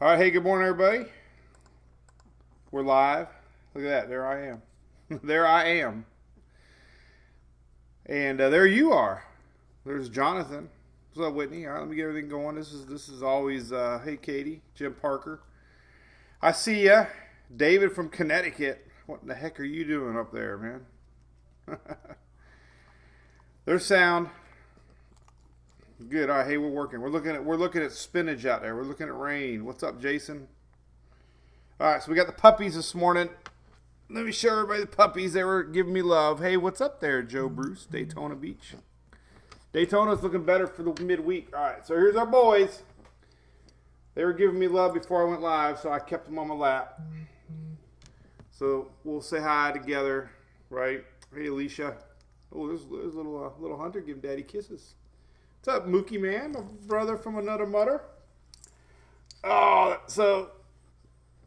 All right, hey, good morning, everybody. We're live. Look at that. There I am. There I am. And there you are. There's Jonathan. What's up, Whitney? All right, let me get everything going. This is always, hey, Katie, Jim Parker. I see ya. David from Connecticut. What in the heck are you doing up there, man? There's sound. Good. All right, hey, we're working. We're looking at spinach out there. We're looking at rain. What's up, Jason? All right, so we got the puppies this morning. Let me show everybody the puppies. They were giving me love. Hey, what's up there, Joe Bruce, Daytona Beach? Daytona's looking better for the midweek. All right, so here's our boys. They were giving me love before I went live, so I kept them on my lap. So we'll say hi together, right? Hey, Alicia. Oh, there's little Hunter giving Daddy kisses. What's up, Mookie man, my brother from another mother? Oh, so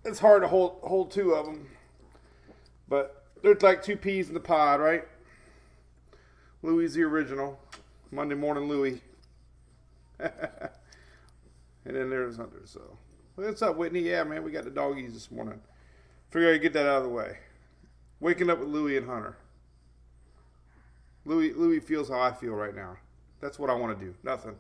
it's hard to hold two of them, but there's like two peas in the pod, right? Louie's the original, Monday morning Louie, and then there's Hunter. So what's up, Whitney? Yeah, man, we got the doggies this morning. Figure I'd get that out of the way. Waking up with Louie and Hunter. Louie feels how I feel right now. That's what I want to do. Nothing.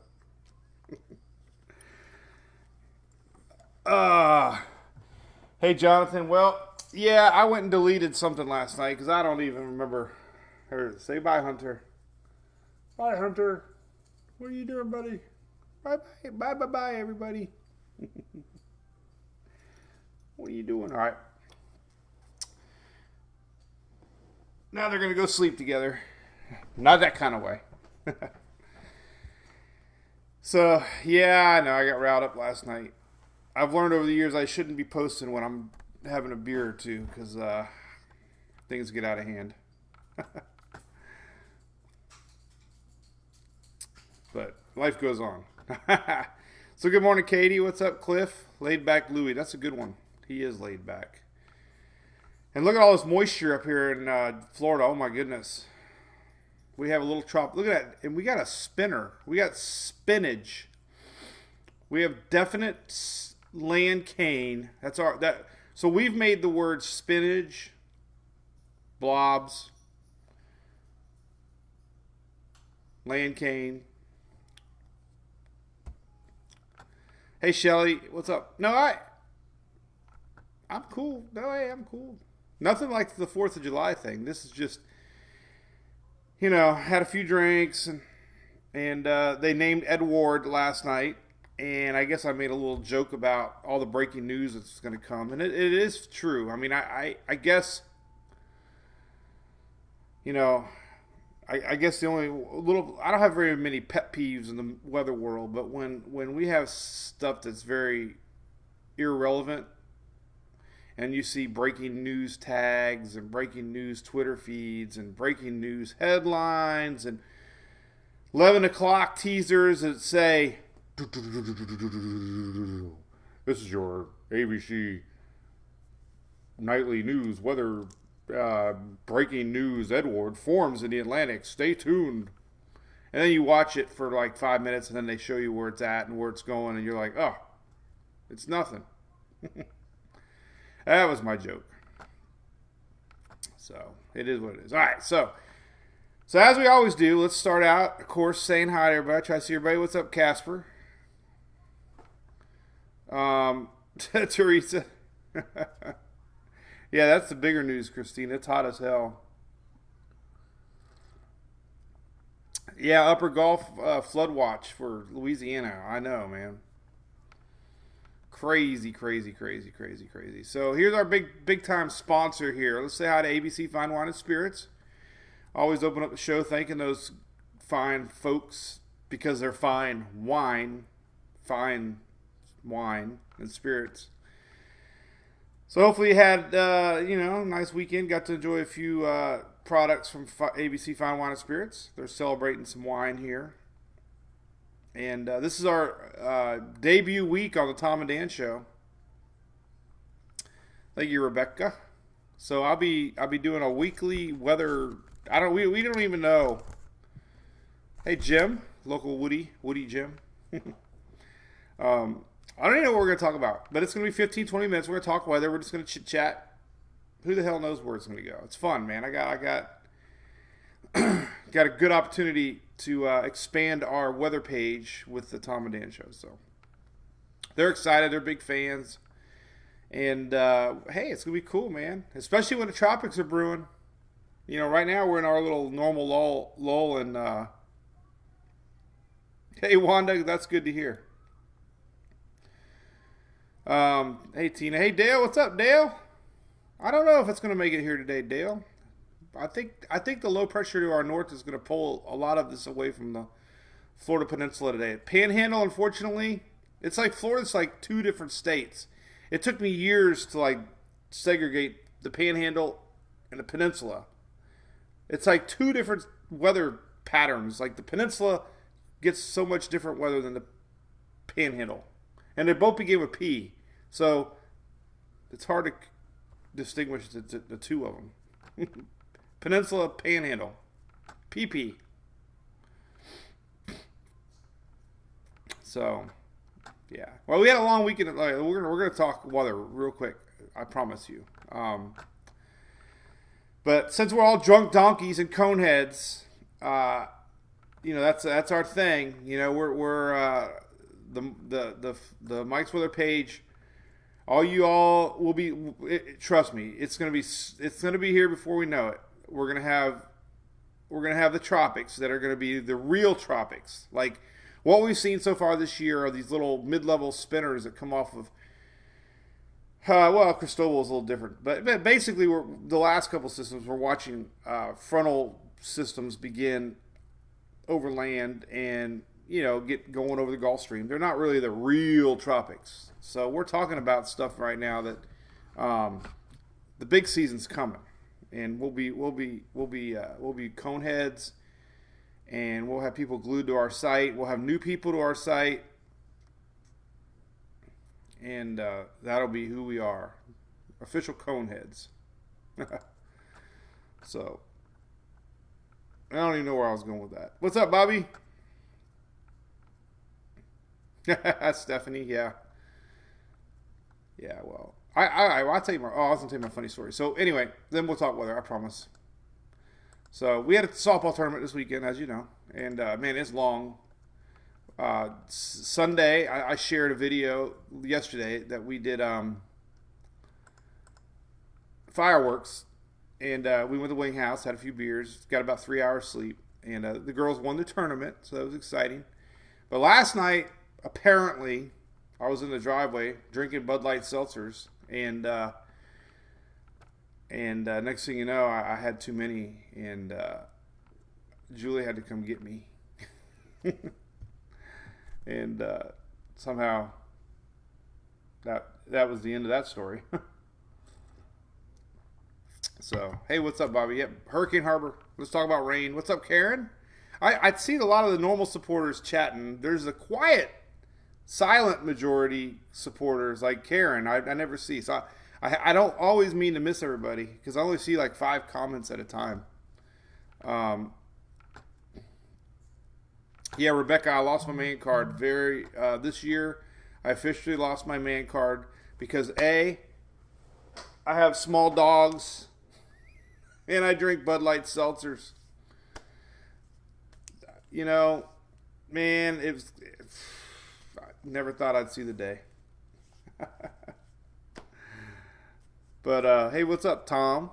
Hey, Jonathan. Well, yeah, I went and deleted something last night because I don't even remember. Say bye, Hunter. Bye, Hunter. What are you doing, buddy? Bye, everybody. What are you doing? All right. Now they're going to go sleep together. Not that kind of way. So, yeah, I know. I got riled up last night. I've learned over the years I shouldn't be posting when I'm having a beer or two because things get out of hand. But life goes on. So good morning, Katie. What's up, Cliff? Laid back Louie. That's a good one. He is laid back. And look at all this moisture up here in Florida. Oh, my goodness. We have a little trop. Look at that. And we got a spinner. We got spinach. We have definite land cane. That's our that. So we've made the word spinach, blobs, land cane. Hey Shelly, what's up? No, I'm cool. No, hey, I'm cool. Nothing like the 4th of July thing. This is just, had a few drinks and they named Edward last night. And I guess I made a little joke about all the breaking news that's going to come. And it is true. I mean, I guess, I guess the only I don't have very many pet peeves in the weather world. But when we have stuff that's very irrelevant and you see breaking news tags and breaking news Twitter feeds and breaking news headlines and 11 o'clock teasers that say, this is your ABC nightly news weather breaking news. Edward forms in the Atlantic. Stay tuned. And then you watch it for like 5 minutes, and then they show you where it's at and where it's going, and you're like, oh, it's nothing. That was my joke. So it is what it is. All right, so as we always do, let's start out, of course, saying hi to everybody. Try to see everybody. What's up, Casper? Teresa. Yeah, that's the bigger news, Christine. It's hot as hell. Yeah, Upper Gulf flood watch for Louisiana. I know, man. Crazy. So here's our big time sponsor here. Let's say hi to ABC Fine Wine and Spirits. Always open up the show thanking those fine folks because they're fine wine and spirits. So hopefully you had, a nice weekend. Got to enjoy a few products from ABC Fine Wine and Spirits. They're celebrating some wine here. And this is our debut week on the Tom and Dan Show. Thank you, Rebecca. So I'll be doing a weekly weather. We don't even know. Hey Jim, local Woody Jim. I don't even know what we're going to talk about, but it's going to be 15, 20 minutes. We're going to talk weather. We're just going to chit chat. Who the hell knows where it's going to go? It's fun, man. I got got a good opportunity to expand our weather page with the Tom and Dan show. So they're excited. They're big fans. And hey, it's going to be cool, man. Especially when the tropics are brewing. You know, right now we're in our little normal lull and hey, Wanda, that's good to hear. Hey, Tina. Hey, Dale. What's up, Dale? I don't know if it's going to make it here today, Dale. I think the low pressure to our north is going to pull a lot of this away from the Florida Peninsula today. Panhandle, unfortunately, it's like Florida's like two different states. It took me years to like segregate the Panhandle and the Peninsula. It's like two different weather patterns. Like the Peninsula gets so much different weather than the Panhandle, and they both begin with P. So it's hard to distinguish the two of them. Peninsula, Panhandle, PP. So, yeah. Well, we had a long weekend. We're gonna talk weather real quick. I promise you. But since we're all drunk donkeys and coneheads, you know that's our thing. You know we're the Mike's Weather page. All will be. Trust me, it's gonna be here before we know it. We're gonna have the tropics that are gonna be the real tropics. Like what we've seen so far this year are these little mid-level spinners that come off of. Well, Cristobal is a little different, but basically, the last couple systems we're watching frontal systems begin over land and get going over the Gulf Stream. They're not really the real tropics. So we're talking about stuff right now that the big season's coming, and we'll be coneheads, and we'll have people glued to our site. We'll have new people to our site, and that'll be who we are, official coneheads. So I don't even know where I was going with that. What's up, Bobby? Stephanie, yeah. Yeah, well, I'll tell you more. I was going to tell you my funny story. So anyway, then we'll talk weather, I promise. So we had a softball tournament this weekend, as you know. And, man, it's long. Sunday, I shared a video yesterday that we did fireworks. And we went to Wing House, had a few beers, got about 3 hours sleep. And the girls won the tournament, so that was exciting. But last night, apparently, I was in the driveway drinking Bud Light seltzers, and next thing you know, I had too many, and Julie had to come get me, and somehow that was the end of that story. So, hey, what's up, Bobby? Yep, Hurricane Harbor. Let's talk about rain. What's up, Karen? I'd seen a lot of the normal supporters chatting. There's a quiet, silent majority supporters like Karen. I never see. So I don't always mean to miss everybody because I only see like 5 comments at a time. Yeah, Rebecca, I lost my man card this year. I officially lost my man card because I have small dogs and I drink Bud Light seltzers. You know, man, I never thought I'd see the day. But, hey, what's up, Tom?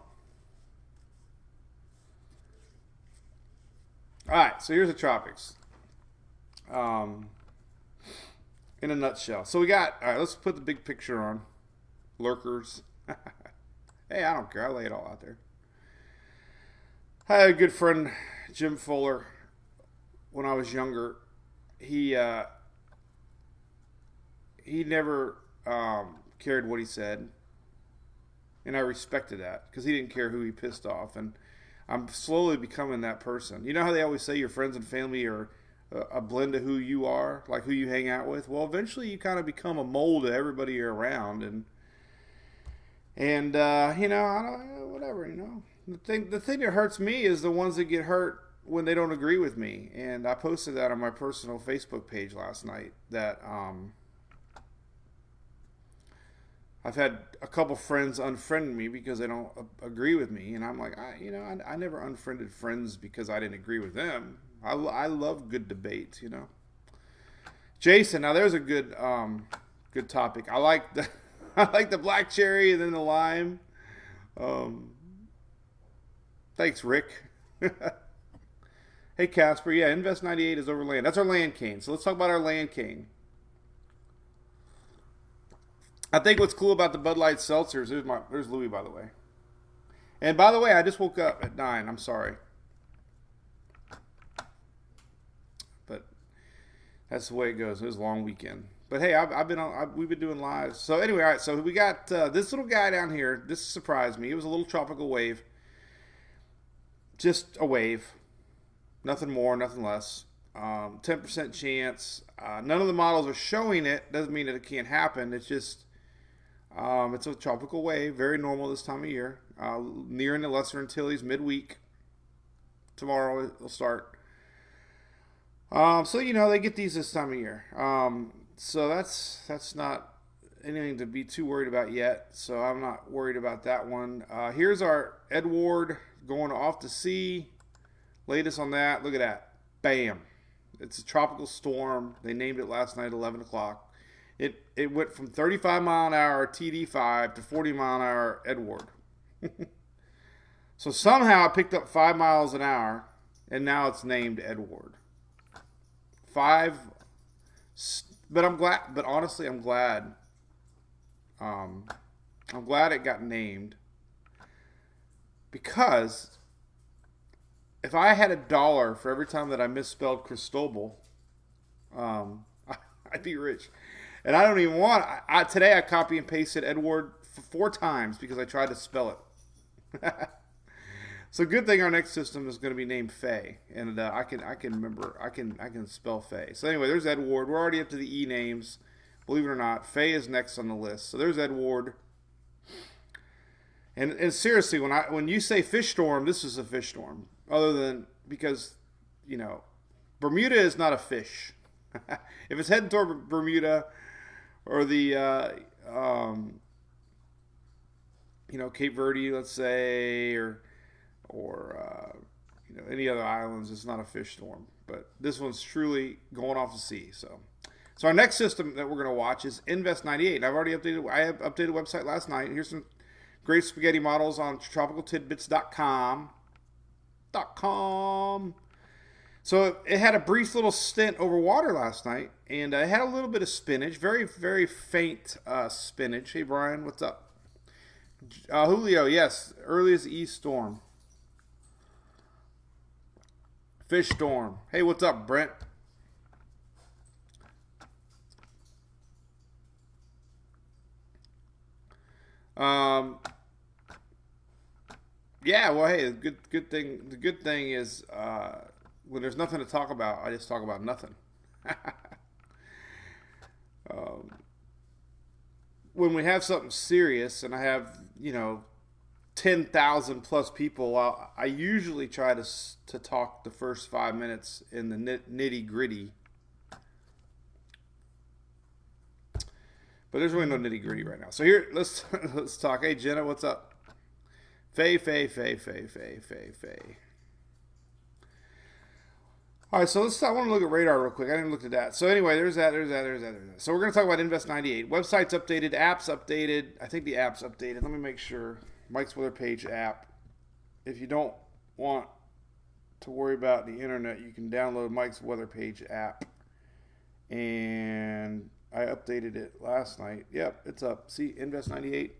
All right, so here's the tropics. In a nutshell. So all right, let's put the big picture on. Lurkers. Hey, I don't care. I lay it all out there. I had a good friend, Jim Fuller, when I was younger. He never cared what he said, and I respected that because he didn't care who he pissed off. And I'm slowly becoming that person. You know how they always say your friends and family are a blend of who you are, like who you hang out with? Well, eventually you kind of become a mold of everybody you're around, and you know, whatever, you know. The thing that hurts me is the ones that get hurt when they don't agree with me. And I posted that on my personal Facebook page last night, that I've had a couple friends unfriend me because they don't agree with me, and I'm like, I never unfriended friends because I didn't agree with them. I love good debate, Jason, now there's a good topic. I like the I like the black cherry and then the lime. Um, Thanks, Rick. Hey, Casper. Yeah, Invest 98 is over land. That's our land cane. So let's talk about our land cane. I think what's cool about the Bud Light seltzers, there's Louis, by the way. And by the way, I just woke up at 9. I'm sorry. But that's the way it goes. It was a long weekend. But hey, we've been doing lives. So anyway, all right. So we got this little guy down here. This surprised me. It was a little tropical wave. Just a wave. Nothing more, nothing less. 10% chance. None of the models are showing it. Doesn't mean that it can't happen. It's just it's a tropical wave. Very normal this time of year. Nearing the Lesser Antilles midweek. Tomorrow it'll start. So they get these this time of year. So that's not anything to be too worried about yet. So I'm not worried about that one. Here's our Edward going off to sea. Latest on that. Look at that. Bam. It's a tropical storm. They named it last night at 11 o'clock. It went from 35 mile an hour TD5 to 40 mile an hour Edward. So somehow it picked up 5 miles an hour, and now it's named Edward. 5. But I'm glad. But honestly, I'm glad. I'm glad it got named, because if I had $1 for every time that I misspelled Cristobal, I'd be rich. And I don't even want. Today I copy and pasted Edward 4 times because I tried to spell it. So good thing our next system is going to be named Faye, and I can remember. I can spell Faye. So anyway, there's Edward. We're already up to the E names. Believe it or not, Faye is next on the list. So there's Edward. And seriously, when you say fish storm, this is a fish storm. Other than because, Bermuda is not a fish. If it's heading toward Bermuda or the Cape Verde, let's say, or any other islands, it's not a fish storm. But this one's truly going off the sea. So our next system that we're going to watch is Invest 98. And I have updated the website last night. Here's some great spaghetti models on tropicaltidbits.com. So it had a brief little stint over water last night, and it had a little bit of spinach, very, very faint spinach. Hey, Brian, what's up? Julio, yes, earliest east storm. Fish storm. Hey, what's up, Brent? Yeah, well, hey, the good thing is when there's nothing to talk about, I just talk about nothing. When we have something serious and I have 10,000 plus people, I usually try to talk the first 5 minutes in the nitty gritty. But there's really no nitty gritty right now. So here, let's talk. Hey, Jenna, what's up? Faye. All right, so I want to look at radar real quick. I didn't look at that. So anyway, there's that. So we're going to talk about Invest 98. Website's updated, apps updated. I think the app's updated. Let me make sure. Mike's Weather Page app. If you don't want to worry about the internet, you can download Mike's Weather Page app. And I updated it last night. Yep, it's up. See, Invest 98.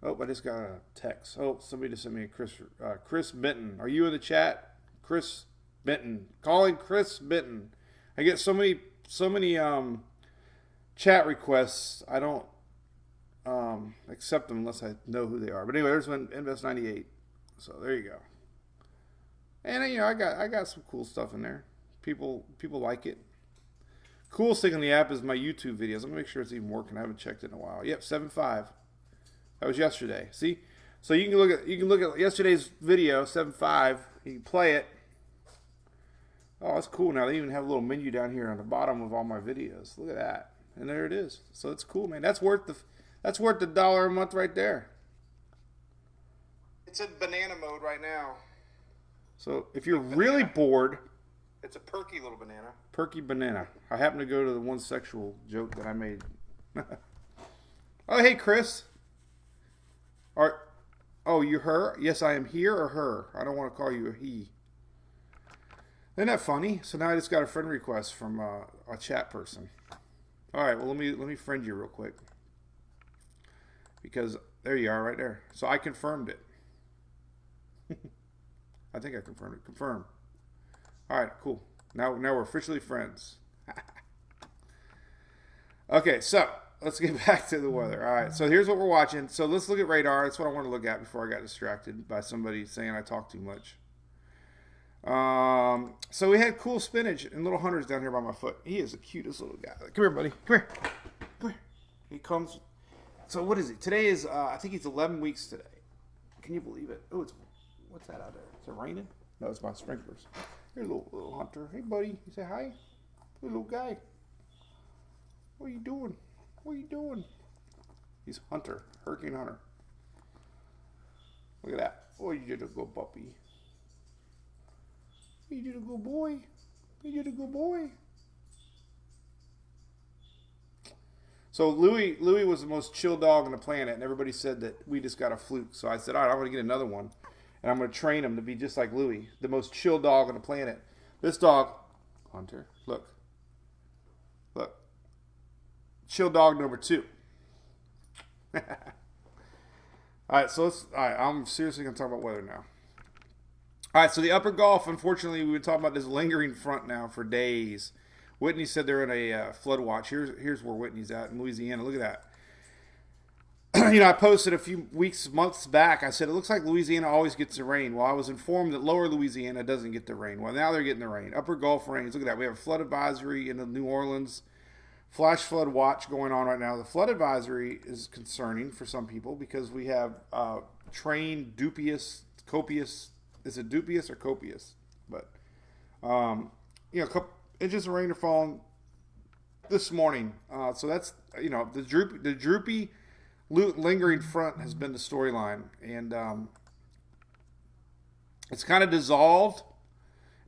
Oh, I just got a text. Oh, somebody just sent me a Chris Benton. Are you in the chat? Chris Benton. Calling Chris Benton. I get so many chat requests. I don't accept them unless I know who they are. But anyway, there's Invest 98. So there you go. And I got some cool stuff in there. People like it. Coolest thing in the app is my YouTube videos. Let me make sure it's even working. I haven't checked it in a while. Yep, 7.5. That was yesterday. See, so you can look at yesterday's video, 7.5. You can play it. Oh, that's cool. Now they even have a little menu down here on the bottom of all my videos. Look at that, and there it is. So it's cool, man. That's worth That's worth $1 a month right there. It's in banana mode right now. So if you're really bored, it's a perky little banana. Perky banana. I happen to go to the one sexual joke that I made. Oh, hey, Chris. Oh, you her? Yes, I am here or her. I don't want to call you a he. Isn't that funny? So now I just got a friend request from a chat person. All right, well, let me friend you real quick. Because there you are right there. So I confirmed it. I think I confirmed it. Confirm. All right, cool. Now we're officially friends. Okay, so let's get back to the weather. All right, so here's what we're watching. So let's look at radar. That's what I want to look at before I got distracted by somebody saying I talk too much. So we had cool spinach and little Hunter's down here by my foot. He is the cutest little guy. Come here, buddy. Come here. Come here. He comes. So what is it? Today is, I think he's 11 weeks today. Can you believe it? Oh, what's that out there? Is it raining? No, it's my sprinklers. Here's little Hunter. Hey, buddy. You say hi? Hey, little guy. What are you doing? What are you doing? He's Hunter. Hurricane Hunter. Look at that. Oh, you did a good puppy. You did a good boy. You did a good boy. So Louis was the most chill dog on the planet, and everybody said that we just got a fluke. So I said, all right, I'm going to get another one, and I'm going to train him to be just like Louis, the most chill dog on the planet. This dog, Hunter, look. Chill dog number 2. All right, so I'm seriously going to talk about weather now. All right, so the upper Gulf, unfortunately, we've been talking about this lingering front now for days. Whitney said they're in a flood watch. Here's where Whitney's at in Louisiana. Look at that. I posted a few months back. I said, it looks like Louisiana always gets the rain. Well, I was informed that lower Louisiana doesn't get the rain. Well, now they're getting the rain. Upper Gulf rains. Look at that. We have a flood advisory in New Orleans. Flash flood watch going on right now. The flood advisory is concerning for some people because we have trained dubious, copious. Is it dubious or copious? But, inches of rain are falling this morning. So that's, the droopy lingering front has been the storyline. And it's kind of dissolved.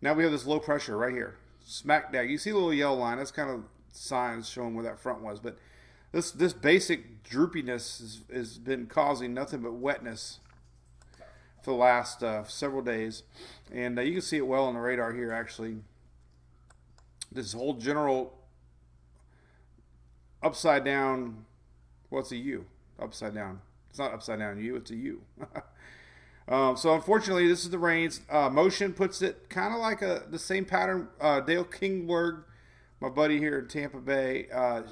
Now we have this low pressure right here. Smack dab. You see the little yellow line. That's kind of signs showing where that front was. But this basic droopiness has been causing nothing but wetness for the last several days. And you can see it well on the radar here, actually. This whole general upside down, well, it's a U, upside down. It's not upside down U, it's a U. So unfortunately, this is the rains. Motion puts it kind of like the same pattern. Dale Kingberg, my buddy here in Tampa Bay,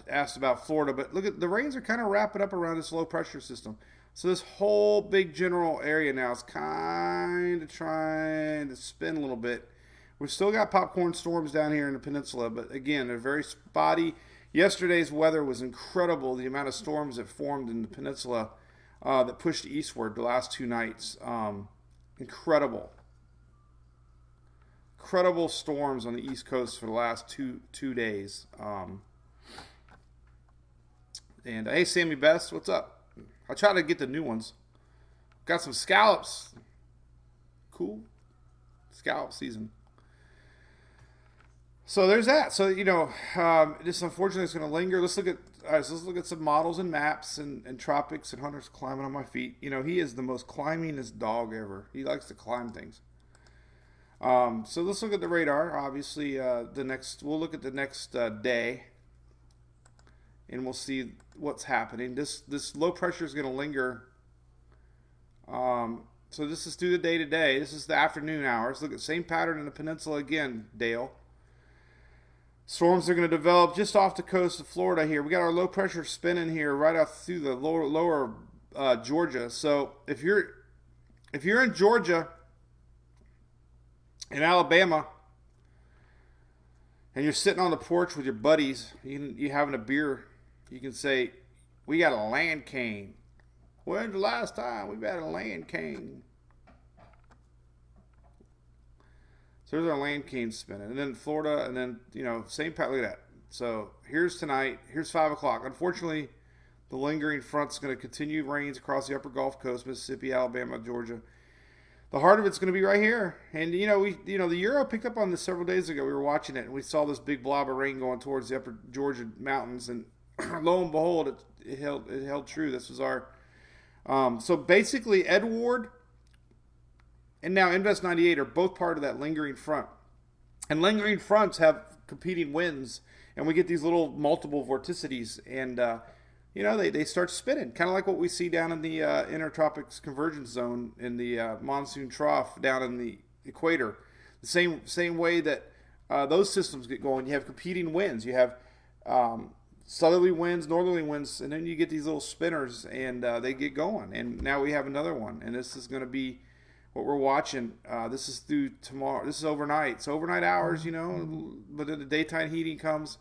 asked about Florida. But look at the rains are kind of wrapping up around this low pressure system. So this whole big general area now is kind of trying to spin a little bit. We've still got popcorn storms down here in the peninsula, but again, they're very spotty. Yesterday's weather was incredible. The amount of storms that formed in the peninsula that pushed eastward the last 2 nights. Incredible storms on the East Coast for the last two days. And hey, Sammy Best, what's up? I try to get the new ones. Got some scallops. Cool. Scallop season. So there's that. So, this unfortunately is going to linger. Let's look at some models and maps and tropics and Hunter's climbing on my feet. He is the most climbingest dog ever. He likes to climb things. So let's look at the radar. Obviously, we'll look at the next day, and we'll see what's happening. This low pressure is going to linger. So this is through the day today. This is the afternoon hours. Look at the same pattern in the peninsula again, Dale. Storms are going to develop just off the coast of Florida here. We got our low pressure spinning here right out through the lower Georgia. So if you're in Georgia, in Alabama, and you're sitting on the porch with your buddies, you having a beer, you can say, we got a land cane. When's the last time we've had a land cane? So there's our land cane spinning. And then Florida, and then, same pattern. Look at that. So here's tonight. Here's 5 o'clock. Unfortunately, The lingering front's going to continue rains across the upper Gulf Coast, Mississippi, Alabama, Georgia. The heart of it's going to be right here. And the Euro picked up on this several days ago. We were watching it and we saw this big blob of rain going towards the upper Georgia mountains, and lo and behold, it held true. This was our so basically Edward and now Invest 98 are both part of that lingering front. And lingering fronts have competing winds, and we get these little multiple vorticities, and they start spinning, kind of like what we see down in the intertropics convergence zone in the monsoon trough down in the equator. The same way that those systems get going. You have competing winds. You have southerly winds, northerly winds, and then you get these little spinners, and they get going. And now we have another one, and this is going to be what we're watching. This is through tomorrow. This is overnight. It's overnight hours, but then the daytime heating comes.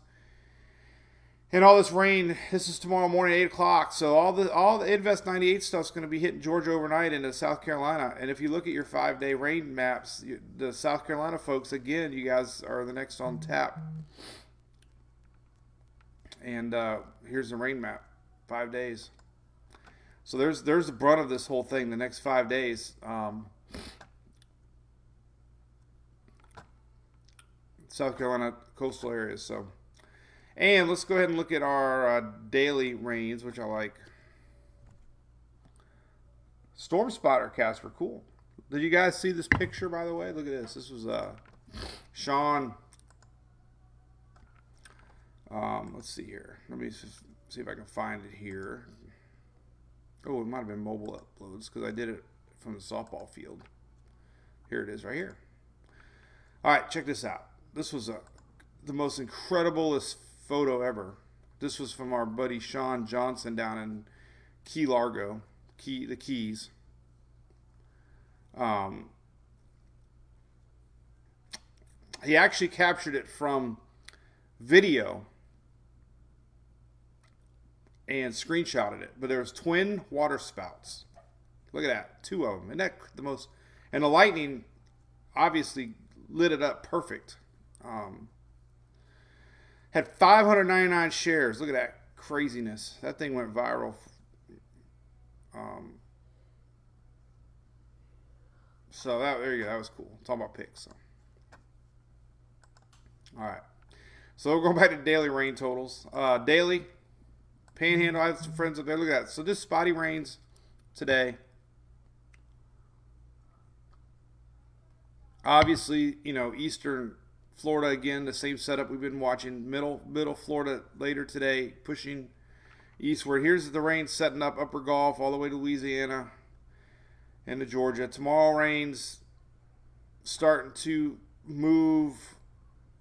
And all this rain, this is tomorrow morning, 8 o'clock. So all the Invest 98 stuff is going to be hitting Georgia overnight into South Carolina. And if you look at your 5-day rain maps, the South Carolina folks, again, you guys are the next on tap. And here's the rain map, 5 days. So there's the brunt of this whole thing, the next 5 days. South Carolina coastal areas. So, and let's go ahead and look at our daily rains, which I like. Storm spotter, Casper, cool. Did you guys see this picture, by the way? Look at this. This was Sean. Let's see here. Let me see if I can find it here. Oh, it might have been mobile uploads because I did it from the softball field. Here it is right here. All right, check this out. This was the most incrediblest photo ever. This was from our buddy Sean Johnson down in Key Largo, the Keys. He actually captured it from video and screenshotted it, but there was twin water spouts. Look at that, 2 of them. Isn't that the most? And the lightning obviously lit it up perfect. Had 599 shares. Look at that craziness. That thing went viral. So there you go. That was cool. Talking about pics. So. All right. So we're going back to daily rain totals. Daily Panhandle. I have some friends up there. Look at that. So this spotty rains today. Obviously, eastern Florida again, the same setup we've been watching. Middle Florida later today, pushing eastward. Here's the rain setting up upper Gulf all the way to Louisiana and to Georgia. Tomorrow rains starting to move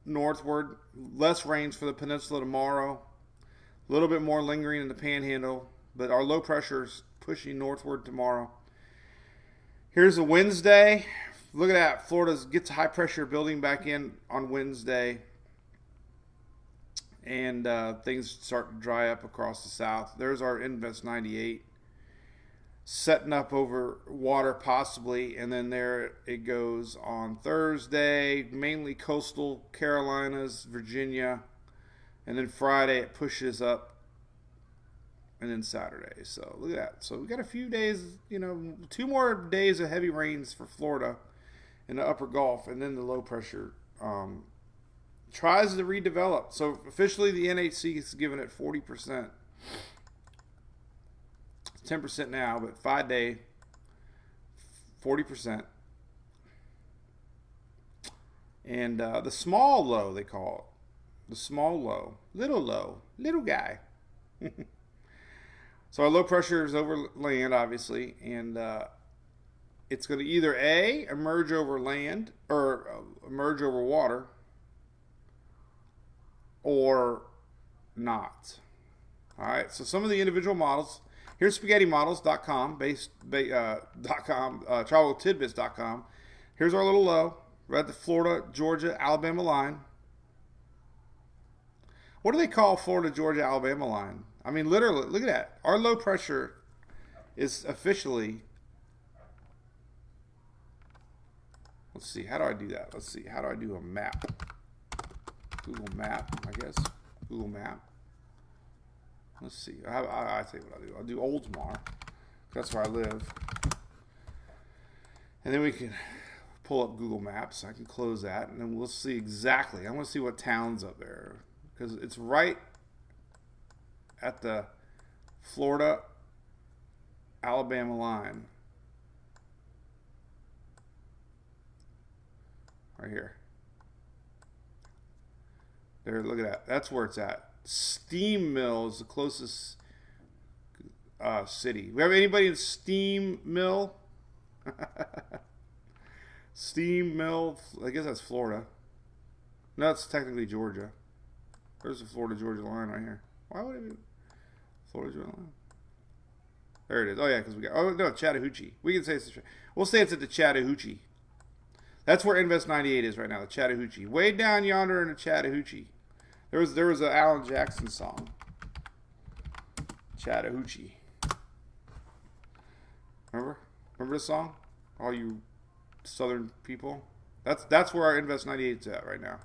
northward. Less rains for the peninsula tomorrow. A little bit more lingering in the Panhandle, but our low pressure's pushing northward tomorrow. Here's a Wednesday. Look at that. Florida gets high pressure building back in on Wednesday. And things start to dry up across the south. There's our Invest 98. Setting up over water possibly. And then there it goes on Thursday. Mainly coastal Carolinas, Virginia. And then Friday it pushes up. And then Saturday. So look at that. So we got a few days, 2 more days of heavy rains for Florida in the upper Gulf, and then the low pressure tries to redevelop. So officially the NHC is giving it 40%. It's 10% now, but 5-day, 40%. And the small low, they call it. The small low. Little guy. So our low pressure is over land, obviously, and it's going to either A, emerge over land, or emerge over water, or not. All right, so some of the individual models. Here's spaghettymodels.com, traveltidbits.com. Here's our little low. We're at the Florida, Georgia, Alabama line. What do they call Florida, Georgia, Alabama line? I mean, literally, look at that. Our low pressure is officially... Let's see, how do I do that? Let's see, how do I do a map? Google Map, I guess. Google Map. Let's see. I tell you what I'll do. I'll do Oldsmar. That's where I live. And then we can pull up Google Maps. I can close that, and then we'll see exactly. I want to see what town's up there because it's right at the Florida-Alabama line. Right here. There, look at that. That's where it's at. Steam Mill is the closest city. We have anybody in Steam Mill? Steam Mill. I guess that's Florida. No, it's technically Georgia. There's the Florida-Georgia line right here. Why would it be Florida-Georgia line? There it is. Oh yeah, because we got. Oh no, Chattahoochee. We can say it's. We'll say it's at the Chattahoochee. That's where Invest 98 is right now. The Chattahoochee, way down yonder in the Chattahoochee. There was an Alan Jackson song. Chattahoochee. Remember the song? All you Southern people. That's where our Invest 98 is at right now.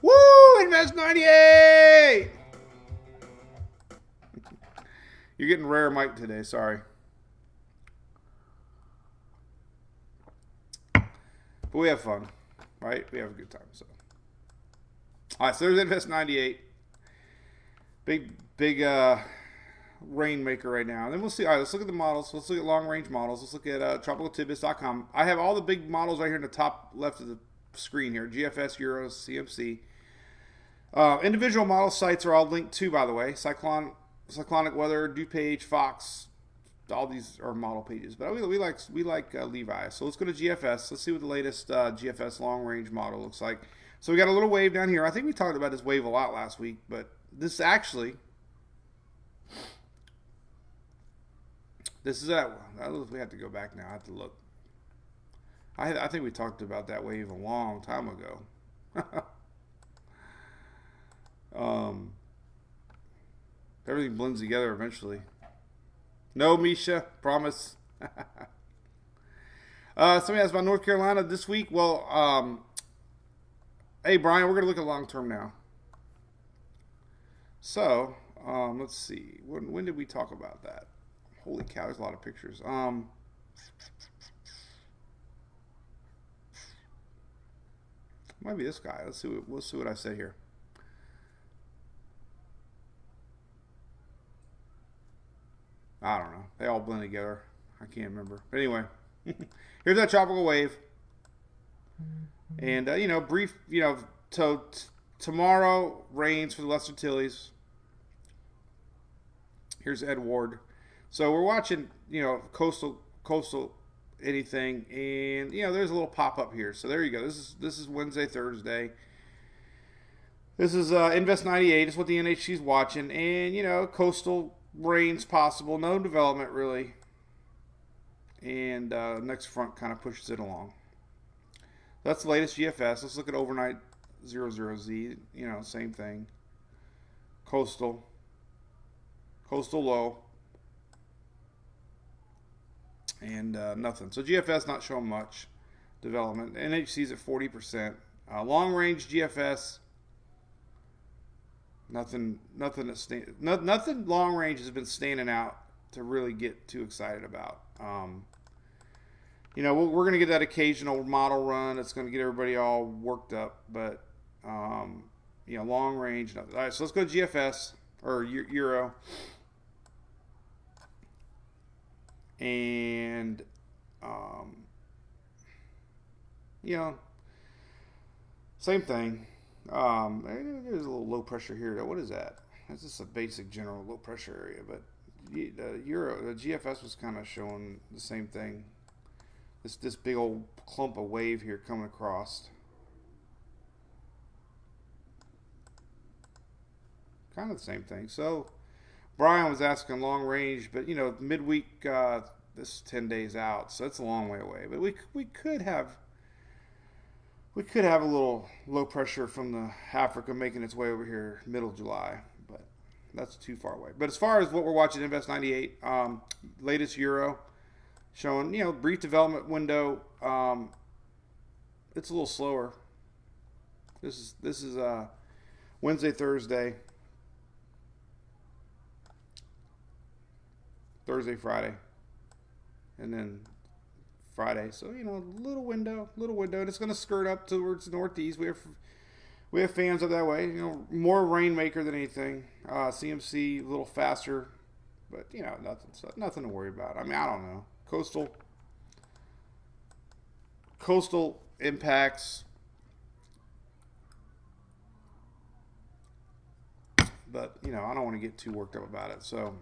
Woo! Invest 98! You're getting rare mic today, sorry. But we have fun, right? We have a good time. So, all right. So there's Invest 98, big rainmaker right now. And then we'll see. All right. Let's look at the models. Let's look at long-range models. Let's look at tropicaltidbits.com. I have all the big models right here in the top left of the screen here. GFS, Euros, CMC. Individual model sites are all linked to, by the way. Cyclonic Weather, DuPage, Fox. All these are model pages, but we like Levi. So let's go to GFS. Let's see what the latest GFS long-range model looks like. So we got a little wave down here. I think we talked about this wave a lot last week, but this actually, this is that one. We have to go back now. I have to look. I think we talked about that wave a long time ago. Everything blends together eventually. No, Misha, promise. Somebody asked about North Carolina this week. Well, hey, Brian, we're going to look at long term now. So, let's see. When did we talk about that? Holy cow, there's a lot of pictures. Might be this guy. Let's see what I said here. I don't know. They all blend together. I can't remember. But anyway, here's that tropical wave. And, brief, so tomorrow rains for the Lesser Tillies. Here's Ed Ward. So we're watching, coastal anything. And, there's a little pop-up here. So there you go. This is Wednesday, Thursday. This is Invest 98. It's what the NHC is watching. And, coastal rains possible, no development really, and next front kind of pushes it along. That's the latest GFS. Let's look at overnight 00Z. Same thing. Coastal low, and nothing. So GFS not showing much development. NHC's at 40%. Long range GFS. Nothing long range has been standing out to really get too excited about. We're going to get that occasional model run that's going to get everybody all worked up, but long range. Nothing. All right, so let's go to GFS or Euro, and same thing. There's a little low pressure here. What is that? That's just a basic general low pressure area. But the GFS was kind of showing the same thing. This big old clump of wave here coming across. Kind of the same thing. So Brian was asking long range, but midweek, this is 10 days out, so that's a long way away. But we could have. We could have a little low pressure from the Africa making its way over here middle of July, but that's too far away. But as far as what we're watching, Invest 98, latest Euro, showing, brief development window. It's a little slower. This is Wednesday, Thursday, Friday, and then Friday. So, you know, little window, and it's going to skirt up towards the northeast. We have fans up that way. You know, more rainmaker than anything. CMC a little faster, but you know, nothing to worry about. I mean, I don't know. Coastal impacts, but you know, I don't want to get too worked up about it. So,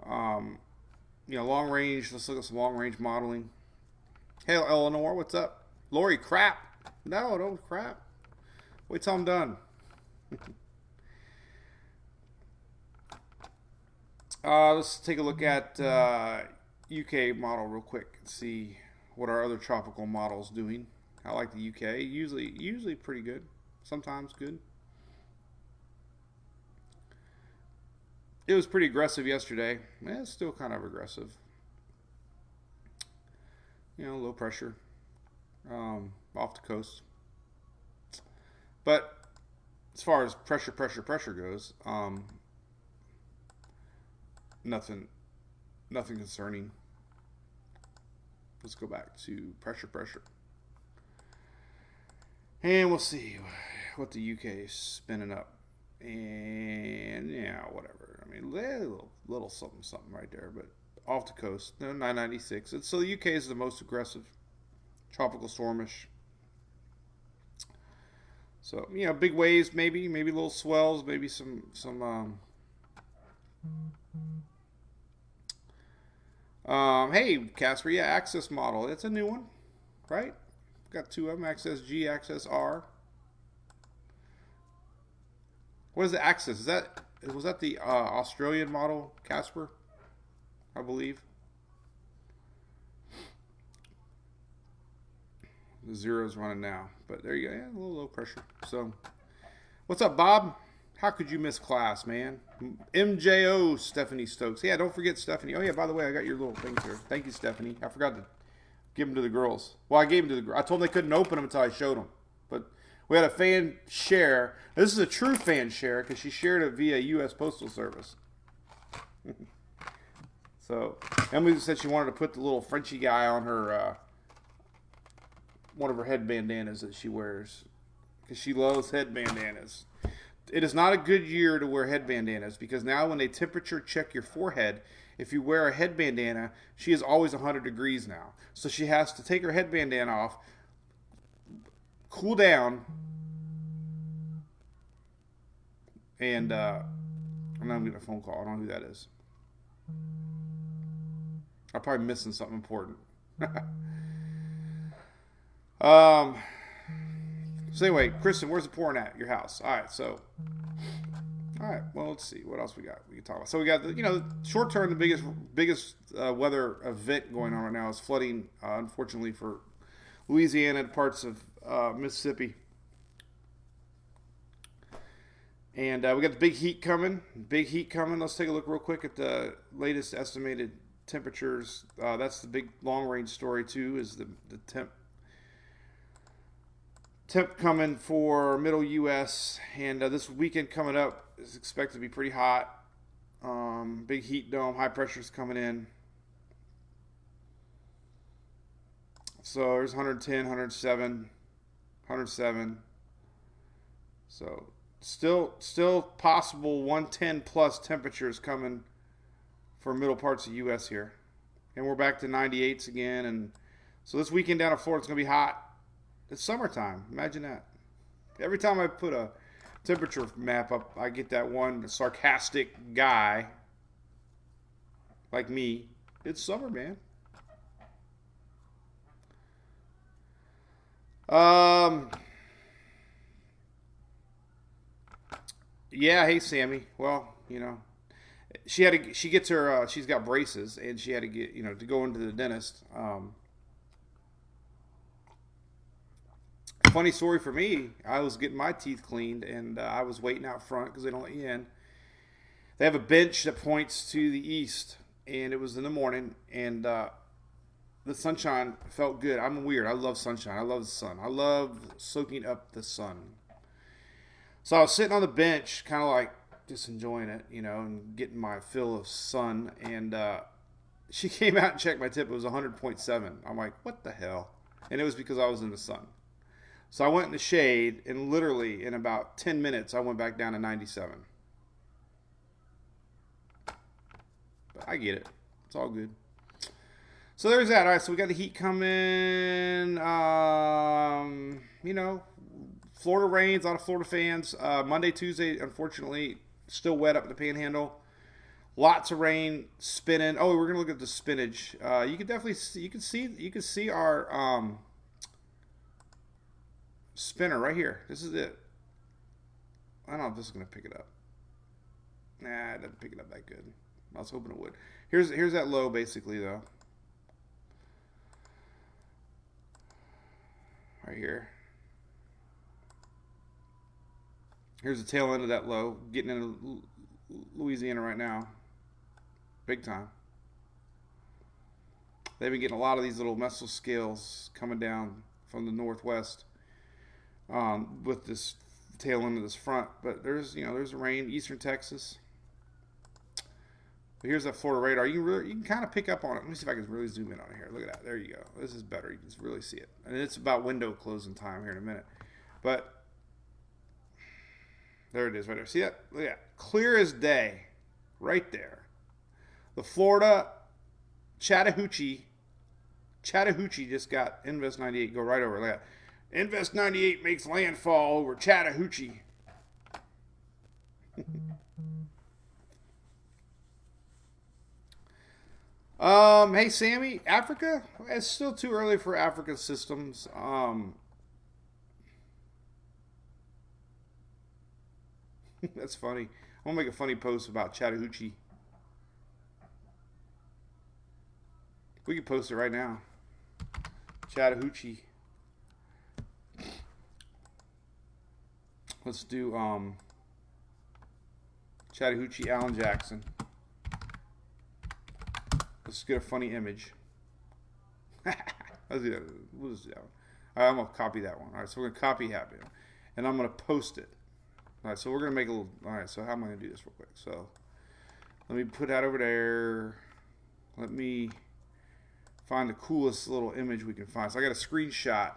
you know, long range. Let's look at some long range modeling. Hey, Eleanor, what's up? Lori, crap. No, don't crap. Wait till I'm done. Let's take a look at UK model real quick and see what our other tropical model's doing. I like the UK. Usually pretty good. Sometimes good. It was pretty aggressive yesterday. It's still kind of aggressive. You know, low pressure off the coast. But as far as pressure goes, nothing concerning. Let's go back to pressure. And we'll see what the UK is spinning up. And yeah, whatever. I mean, little something right there, but off the coast, 996. So the UK is the most aggressive, tropical stormish. So, you know, big waves, maybe little swells, maybe some hey, Casper, yeah, Access model. It's a new one, right? Got two of them, Access G, Access R. What is the Access? Was that the Australian model, Casper? I believe. The zero's running now, but there you go. Yeah, a little low pressure. So, what's up, Bob? How could you miss class, man? MJO, Stephanie Stokes. Yeah, don't forget Stephanie. Oh yeah, by the way, I got your little things here. Thank you, Stephanie. I forgot to give them to the girls. Well, I gave them to the girls. I told them they couldn't open them until I showed them. But we had a fan share. This is a true fan share because she shared it via U.S. Postal Service. So Emily said she wanted to put the little Frenchy guy on her one of her head bandanas that she wears because she loves head bandanas. It is not a good year to wear head bandanas because now when they temperature check your forehead, if you wear a head bandana, she is always 100 degrees now. So she has to take her head bandana off, cool down, and I'm not getting a phone call. I don't know who that is. I'm probably missing something important. So anyway, Kristen, where's the pouring at your house? All right. Well, let's see what else we got. We can talk about. So we got the short term, the biggest weather event going on right now is flooding. Unfortunately for Louisiana and parts of Mississippi, and we got the big heat coming. Let's take a look real quick at the latest estimated temperatures. That's the big long range story too. Is the temp coming for middle U.S. and this weekend coming up is expected to be pretty hot. Big heat dome, high pressures coming in. So there's 110, 107. So still possible 110 plus temperatures coming for middle parts of U.S. here. And we're back to 98s again. And so this weekend down in Florida, it's going to be hot. It's summertime. Imagine that. Every time I put a temperature map up, I get that one sarcastic guy like me. It's summer, man. Yeah, hey Sammy. Well, she's got braces and she had to get, to go into the dentist. Funny story for me, I was getting my teeth cleaned and I was waiting out front because they don't let you in. They have a bench that points to the east and it was in the morning and the sunshine felt good. I'm weird. I love sunshine. I love the sun. I love soaking up the sun. So I was sitting on the bench, kind of like just enjoying it, you know, and getting my fill of sun. And she came out and checked my tip. It was 100.7. I'm like, what the hell? And it was because I was in the sun. So I went in the shade, and literally in about 10 minutes, I went back down to 97. But I get it. It's all good. So there's that. All right, so we got the heat coming. You know, Florida rains, a lot of Florida fans. Monday, Tuesday, unfortunately, still wet up in the panhandle. Lots of rain, spinning. Oh, we're gonna look at the spinach. You can definitely see, you can see our spinner right here. This is it. I don't know if this is gonna pick it up. Nah, it doesn't pick it up that good. I was hoping it would. Here's that low basically though. Right here. Here's the tail end of that low. Getting into Louisiana right now. Big time. They've been getting a lot of these little mesoscales coming down from the northwest with this tail end of this front. But there's rain, eastern Texas. But here's that Florida radar. You can kind of pick up on it. Let me see if I can really zoom in on it here. Look at that. There you go. This is better. You can really see it. And it's about window closing time here in a minute. But there it is right there. See that? Look at that. Clear as day. Right there. The Florida Chattahoochee just got Invest 98. Go right over. Look at that. Invest 98 makes landfall over Chattahoochee. Hey Sammy, Africa? It's still too early for Africa systems. That's funny. I'm gonna make a funny post about Chattahoochee. We can post it right now. Chattahoochee. Let's do Chattahoochee Alan Jackson. Let's get a funny image. Let's do that. We'll just do that one. All right, I'm gonna copy that one. All right, so we're gonna copy happy, and I'm gonna post it. All right, so we're gonna make a little. All right, so how am I gonna do this real quick? So let me put that over there. Let me find the coolest little image we can find. So I got a screenshot.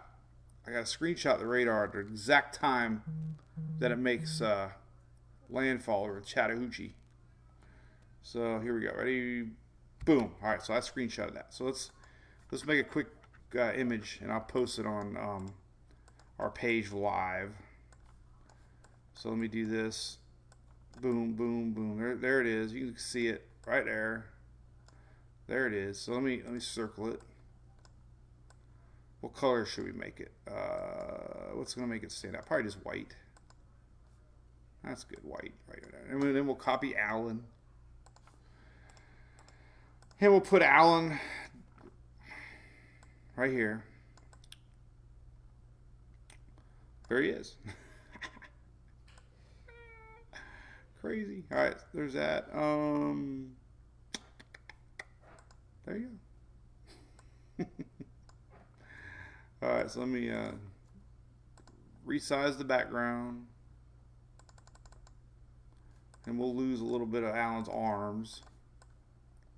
The radar at the exact time that it makes landfall over Chattahoochee. So here we go. Ready? Boom. All right, so I screenshotted that. So let's make a quick image, and I'll post it on our page live. So let me do this. Boom, boom, boom. There it is. You can see it right there. There it is. So let me circle it. What color should we make it? What's going to make it stand out? Probably just white. That's good, white. Right there. And then we'll copy Alan. And we'll put Alan right here. There he is. Crazy. All right, there's that. There you go. All right, so let me resize the background. And we'll lose a little bit of Alan's arms.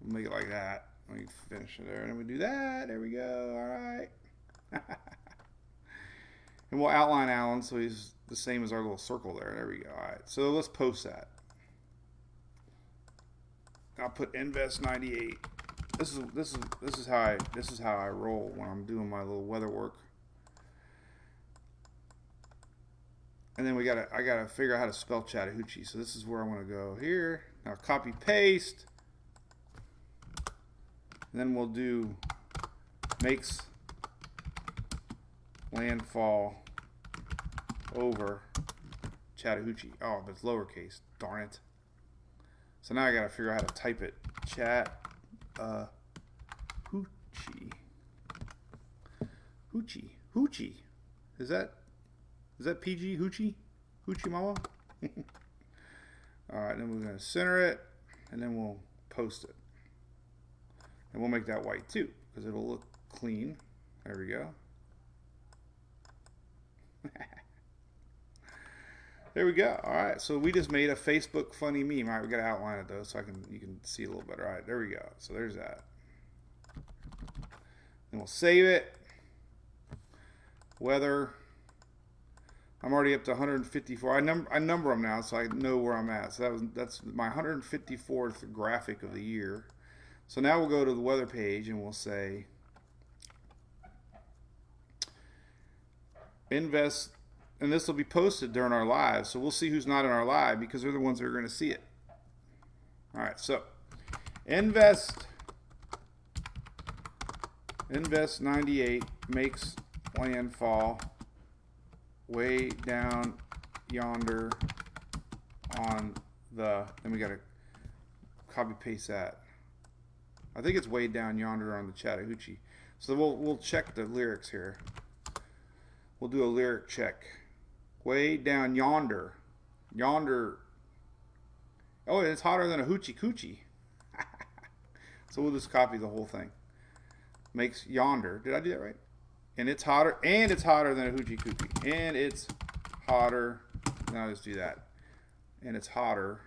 We'll make it like that. Let me finish it there. And then we do that. There we go. All right. And we'll outline Alan so he's the same as our little circle there. There we go. All right. So let's post that. I'll put Invest 98. This is how I roll when I'm doing my little weather work. And then I gotta figure out how to spell Chattahoochee. So this is where I want to go here. Now copy paste. And then we'll do makes landfall over Chattahoochee. Oh, but it's lowercase. Darn it. So now I gotta figure out how to type it. Hoochie. Is that PG? Hoochie mama? Alright, then we're gonna center it and then we'll post it. And we'll make that white too, because it'll look clean. There we go. There we go. All right, so we just made a Facebook funny meme. All right, we got to outline it though, so you can see a little better. All right, there we go. So there's that. Then we'll save it. Weather. I'm already up to 154. I number them now, so I know where I'm at. So that's my 154th graphic of the year. So now we'll go to the weather page and we'll say invest, and this will be posted during our live. So we'll see who's not in our live because they're the ones that are going to see it. All right, so invest 98 makes landfall way down yonder on the, then we got to copy paste that. I think it's way down yonder on the Chattahoochee. So we'll check the lyrics here. We'll do a lyric check. Way down yonder. Yonder. Oh, it's hotter than a hoochie coochie. So we'll just copy the whole thing. Makes yonder. Did I do that right? And it's hotter than a hoochie coochie. And it's hotter. Now let's do that. And it's hotter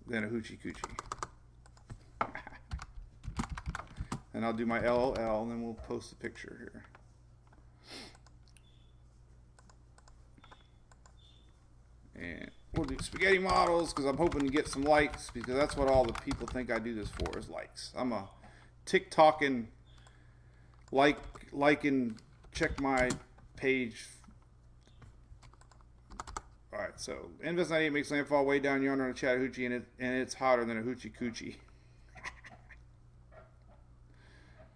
than a hoochie coochie. And I'll do my LOL, and then we'll post a picture here. And we'll do spaghetti models because I'm hoping to get some likes, because that's what all the people think I do this for, is likes. I'm a TikToking, and check my page. All right, so Invest 98 makes landfall way down yonder on the Chattahoochee, and it's hotter than a hoochie coochie.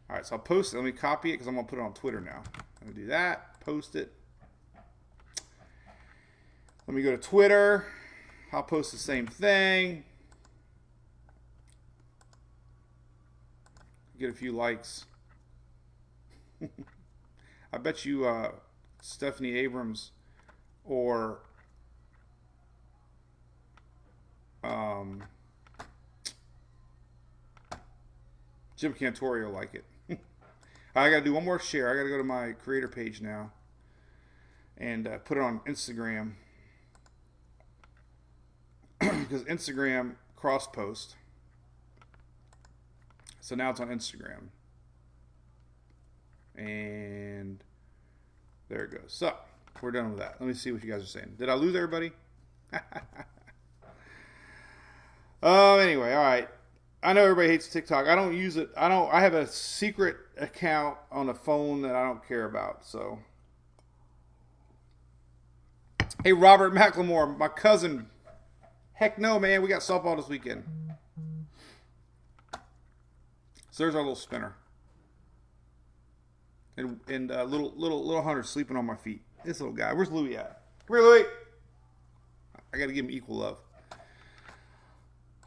All right, so I'll post it. Let me copy it because I'm going to put it on Twitter now. I'm going to do that, post it. Let me go to Twitter. I'll post the same thing. Get a few likes. I bet you Stephanie Abrams or Jim Cantori will like it. I got to do one more share. I got to go to my creator page now and put it on Instagram. Because Instagram cross post. So now it's on Instagram. And there it goes. So we're done with that. Let me see what you guys are saying. Did I lose everybody? Anyway, all right. I know everybody hates TikTok. I don't use it. I have a secret account on a phone that I don't care about. So, hey, Robert McLemore, my cousin. Heck no, man. We got softball this weekend. So there's our little spinner. And little Hunter sleeping on my feet. This little guy. Where's Louie at? Come here, Louie. I got to give him equal love.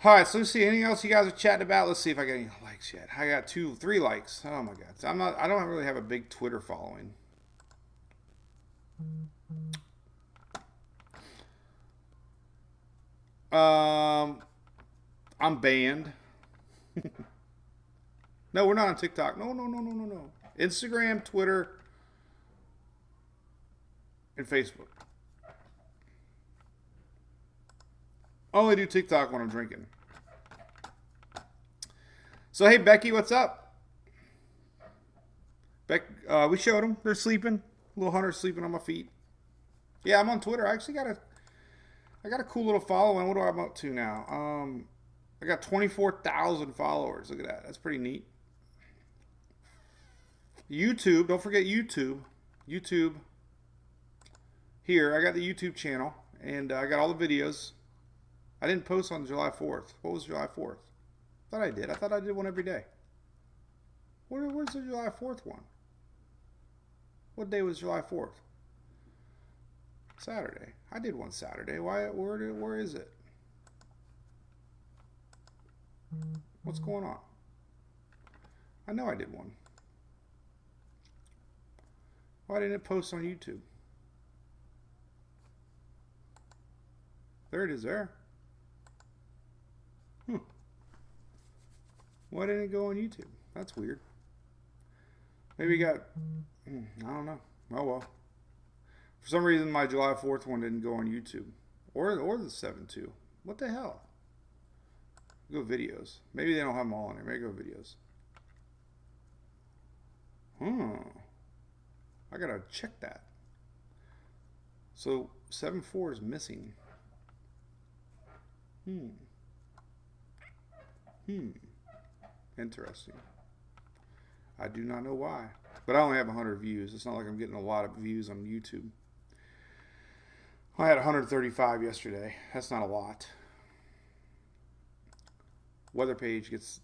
All right, so let's see. Anything else you guys are chatting about? Let's see if I got any likes yet. I got 3 likes. Oh my God. I don't really have a big Twitter following. I'm banned. No, we're not on TikTok. No. Instagram, Twitter, and Facebook. I only do TikTok when I'm drinking. So, hey, Becky, what's up? We showed them. They're sleeping. Little Hunter's sleeping on my feet. Yeah, I'm on Twitter. I actually got a cool little following. What do I am up to now? I got 24,000 followers. Look at that. That's pretty neat. YouTube. Don't forget YouTube. YouTube. Here, I got the YouTube channel, and I got all the videos. I didn't post on July 4th. What was July 4th? I thought I did. I thought I did one every day. Where's the July 4th one? What day was July 4th? Saturday. I did one Saturday. Where is it? What's going on? I know I did one. Why didn't it post on YouTube? There it is there. Why didn't it go on YouTube? That's weird. Maybe you got, I don't know. Oh well. For some reason, my July 4th one didn't go on YouTube. Or the 7-2. What the hell? Go videos. Maybe they don't have them all on there. Maybe go videos. I gotta check that. So 7-4 is missing. Interesting. I do not know why. But I only have 100 views. It's not like I'm getting a lot of views on YouTube. I had 135 yesterday. That's not a lot. Weather page gets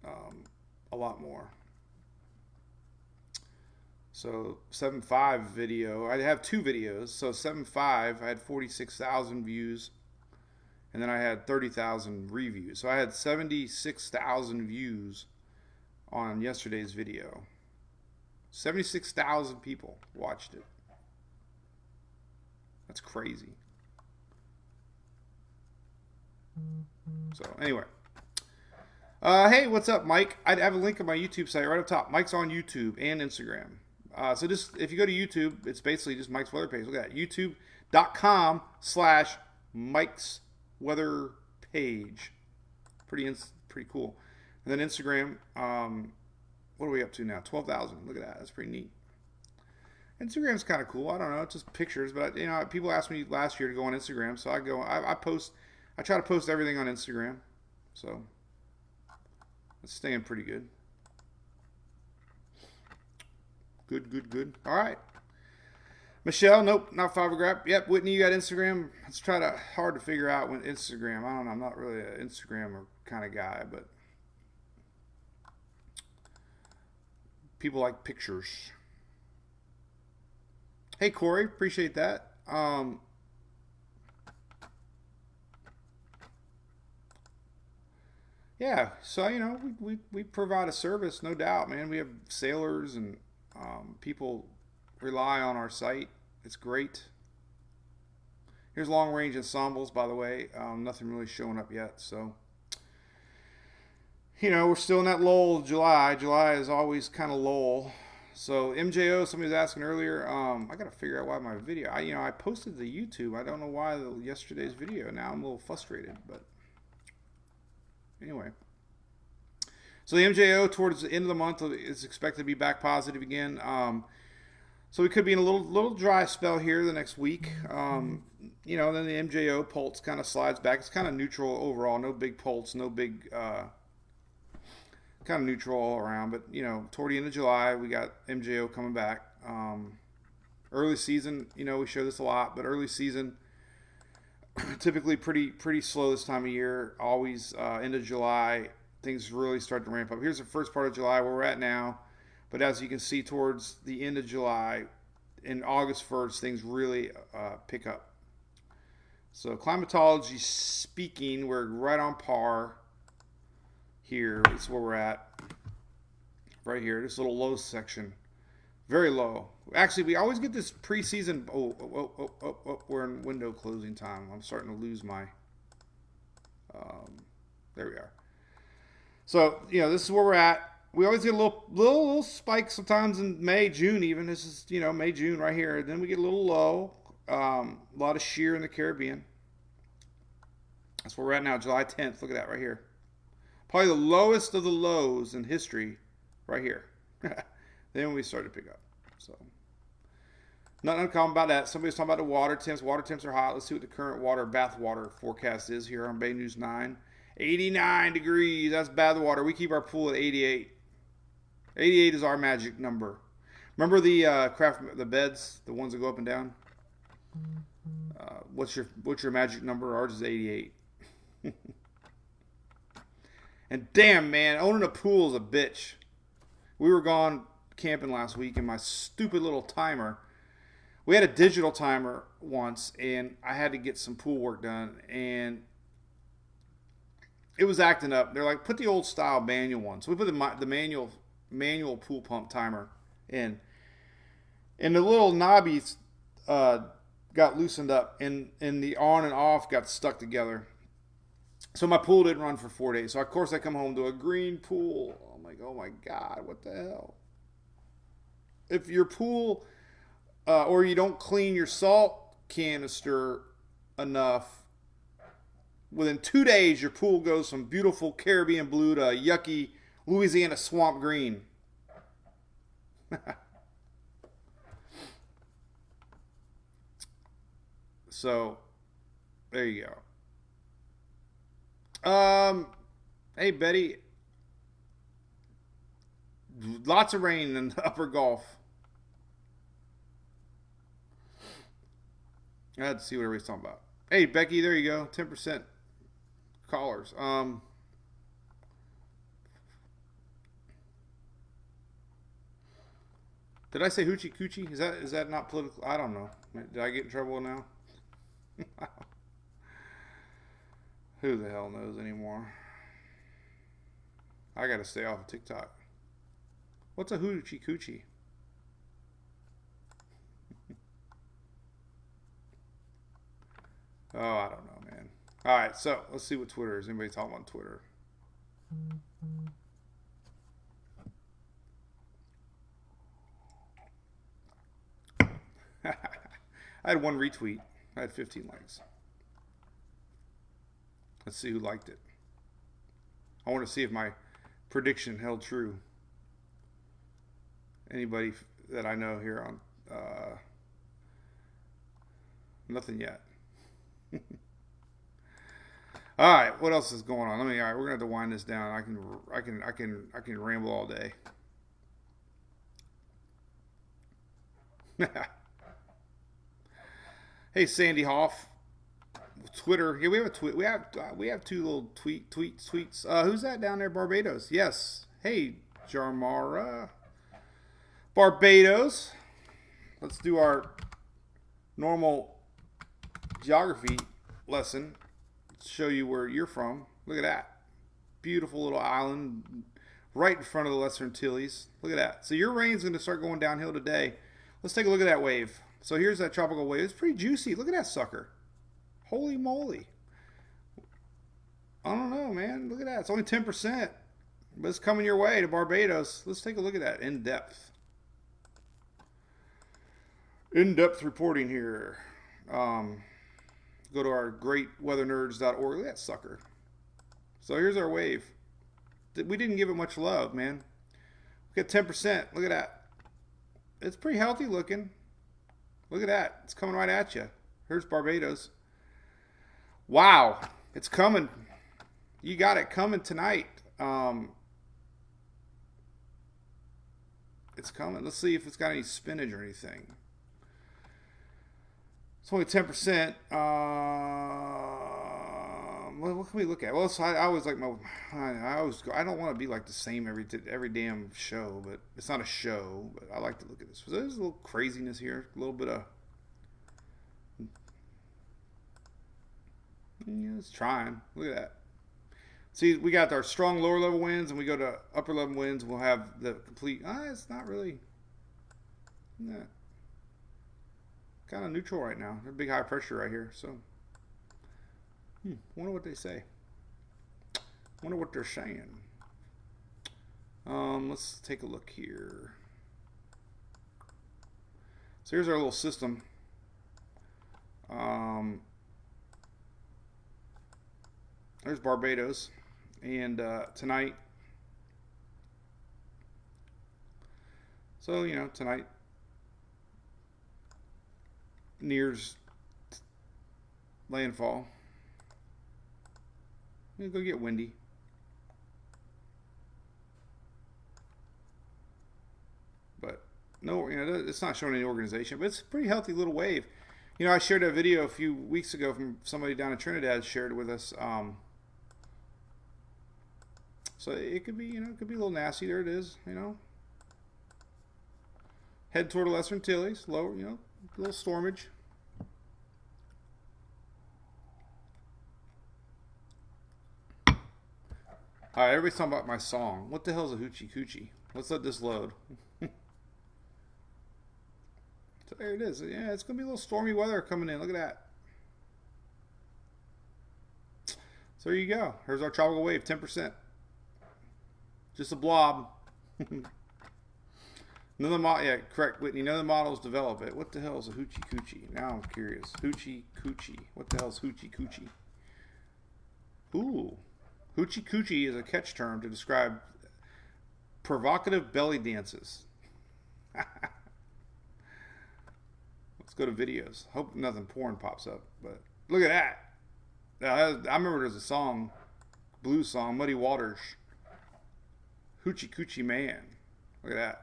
a lot more. So 7.5 video. I have 2 videos. So 7.5, I had 46,000 views. And then I had 30,000 reviews. So I had 76,000 views on yesterday's video. 76,000 people watched it. That's crazy. So anyway. Hey, what's up, Mike? I have a link on my YouTube site right up top. Mike's on YouTube and Instagram. So just if you go to YouTube, it's basically just Mike's Weather Page. Look at that. YouTube.com/Mike's Weather Page. Pretty cool. And then Instagram, what are we up to now? 12,000. Look at that. That's pretty neat. Instagram's kind of cool. I don't know. It's just pictures. But, people asked me last year to go on Instagram. So I try to post everything on Instagram. So it's staying pretty good. Good. All right. Michelle, nope, not Fibergraph. Yep, Whitney, you got Instagram. It's hard to figure out when Instagram. I don't know. I'm not really an Instagram kind of guy, but people like pictures. Hey, Corey, appreciate that. Yeah, so we provide a service, no doubt, man. We have sailors and people rely on our site. It's great. Here's long range ensembles, by the way. Nothing really showing up yet, so we're still in that lull of July. July is always kind of lull. So MJO, somebody was asking earlier. I gotta figure out why my video. I posted the YouTube. I don't know why yesterday's video. Now I'm a little frustrated, but anyway. So the MJO towards the end of the month is expected to be back positive again. So we could be in a little dry spell here the next week. Then the MJO pulse kind of slides back. It's kind of neutral overall. No big pulse, no big kind of neutral all around. But toward the end of July, we got MJO coming back. Early season, we show this a lot, but early season typically pretty slow this time of year. Always end of July, things really start to ramp up. Here's the first part of July where we're at now. But as you can see, towards the end of July, in August 1st, things really pick up. So climatology speaking, we're right on par here. That's where we're at. Right here, this little low section. Very low. Actually, we always get this preseason. Oh, we're in window closing time. I'm starting to lose my... there we are. So, this is where we're at. We always get a little spike sometimes in May, June even. This is, May, June right here. Then we get a little low. A lot of shear in the Caribbean. That's where we're at now, July 10th. Look at that right here. Probably the lowest of the lows in history right here. Then we start to pick up. So, nothing uncommon about that. Somebody's talking about the water temps. Water temps are hot. Let's see what the current bath water forecast is here on Bay News 9. 89 degrees. That's bath water. We keep our pool at 88. 88 is our magic number. Remember the the beds, the ones that go up and down? What's your magic number? Ours is 88. And damn, man, owning a pool is a bitch. We were gone camping last week, and my stupid little timer. We had a digital timer once, and I had to get some pool work done, and it was acting up. They're like, put the old style manual one. So we put the manual pool pump timer in, and the little knobbies got loosened up, and the on and off got stuck together. So my pool didn't run for 4 days. So of course I come home to a green pool. I'm like, oh my God, what the hell? If your pool or you don't clean your salt canister enough, within 2 days your pool goes from beautiful Caribbean blue to yucky Louisiana swamp green. So there you go. Hey Betty, lots of rain in the upper Gulf. I had to see what everybody's talking about. Hey Becky, there you go. 10% callers. Did I say hoochie coochie? Is that not political? I don't know. Did I get in trouble now? Who the hell knows anymore? I gotta stay off of TikTok. What's a hoochie coochie? Oh, I don't know, man. All right, so let's see what Twitter is. Anybody talking on Twitter? I had 1 retweet. I had 15 likes. Let's see who liked it. I want to see if my prediction held true. Anybody that I know here on nothing yet. All right, what else is going on? All right, we're gonna have to wind this down. I can ramble all day. Hey, Sandy Hoff, Twitter. Yeah, we have a tweet. We have 2 little tweets. Who's that down there? Barbados. Yes. Hey, Jarmara. Barbados. Let's do our normal geography lesson. Show you where you're from. Look at that. Beautiful little island right in front of the Lesser Antilles. Look at that. So your rain's going to start going downhill today. Let's take a look at that wave. So here's that tropical wave. It's pretty juicy. Look at that sucker. Holy moly. I don't know, man. Look at that. It's only 10%. But it's coming your way to Barbados. Let's take a look at that in depth. In-depth reporting here. Go to our greatweathernerds.org. Look at that sucker. So here's our wave. We didn't give it much love, man. We got 10%. Look at that. It's pretty healthy looking. Look at that. It's coming right at you. Here's Barbados. Wow. It's coming. You got it coming tonight. It's coming. Let's see if it's got any spinach or anything. It's only 10%. What can we look at? Well, so I always like I don't want to be like the same every damn show, but it's not a show. But I like to look at this. So there's a little craziness here, a little bit of. Yeah, it's trying. Look at that. See, we got our strong lower level winds, and we go to upper level winds. We'll have the complete. It's not really. Yeah. Kind of neutral right now. There's big high pressure right here, so. Wonder what they say. Wonder what they're saying. Let's take a look here. So here's our little system. There's Barbados, and tonight. So tonight nears landfall. It's gonna get windy. But no, it's not showing any organization, but it's a pretty healthy little wave. I shared a video a few weeks ago from somebody down in Trinidad shared with us. So it could be, it could be a little nasty. There it is, Head toward the Lesser Antilles, lower, a little stormage. All right, everybody's talking about my song. What the hell is a hoochie coochie? Let's let this load. So there it is. Yeah, it's going to be a little stormy weather coming in. Look at that. So there you go. Here's our tropical wave, 10%. Just a blob. None of the model, yeah, correct, Whitney. None of the models develop it. What the hell is a hoochie coochie? Now I'm curious. Hoochie coochie. What the hell is hoochie coochie? Ooh, hoochie coochie is a catch term to describe provocative belly dances. Let's go to videos. Hope nothing porn pops up. But look at that. I remember there's a song, blues song, Muddy Waters. Hoochie coochie man. Look at that.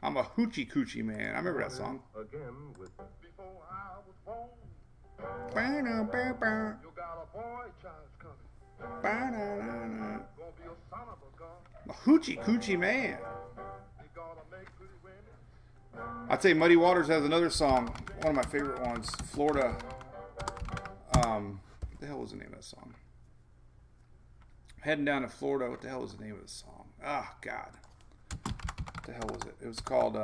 I'm a hoochie coochie man. I remember that song. Again with before I was born. You got a boy child coming. Ba-da-da-da. Gonna be a son of a gun. A hoochie coochie man. He gonna make pretty women. I'd say Muddy Waters has another song, one of my favorite ones, Florida. What the hell was the name of that song? Heading down to Florida. What the hell was the name of the song? Oh, God. What the hell was it? It was called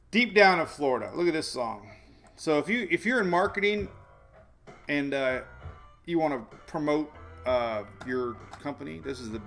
Deep Down in Florida. Look at this song. So if you're in marketing and you want to promote your company, this is the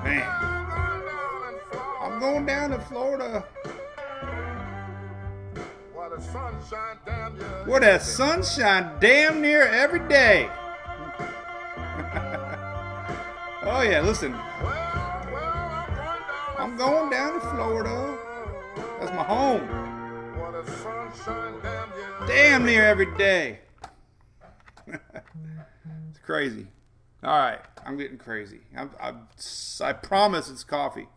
man. I'm going down to Florida. Where the sunshine damn near. Where that sunshine damn near every day. Oh yeah, listen. I'm going down to Florida. That's my home. Where the sunshine Damn near every day. It's crazy. All right, I'm getting crazy. I promise it's coffee.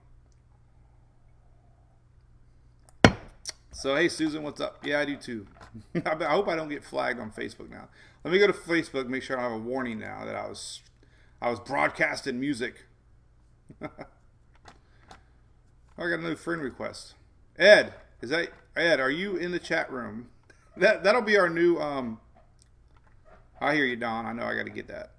So, hey, Susan, what's up? Yeah, I do too. I hope I don't get flagged on Facebook now. Let me go to Facebook, make sure I don't have a warning now that I was broadcasting music. Oh, I got another friend request. Ed, Ed, are you in the chat room? That'll be our new I hear you, Don. I know I got to get that.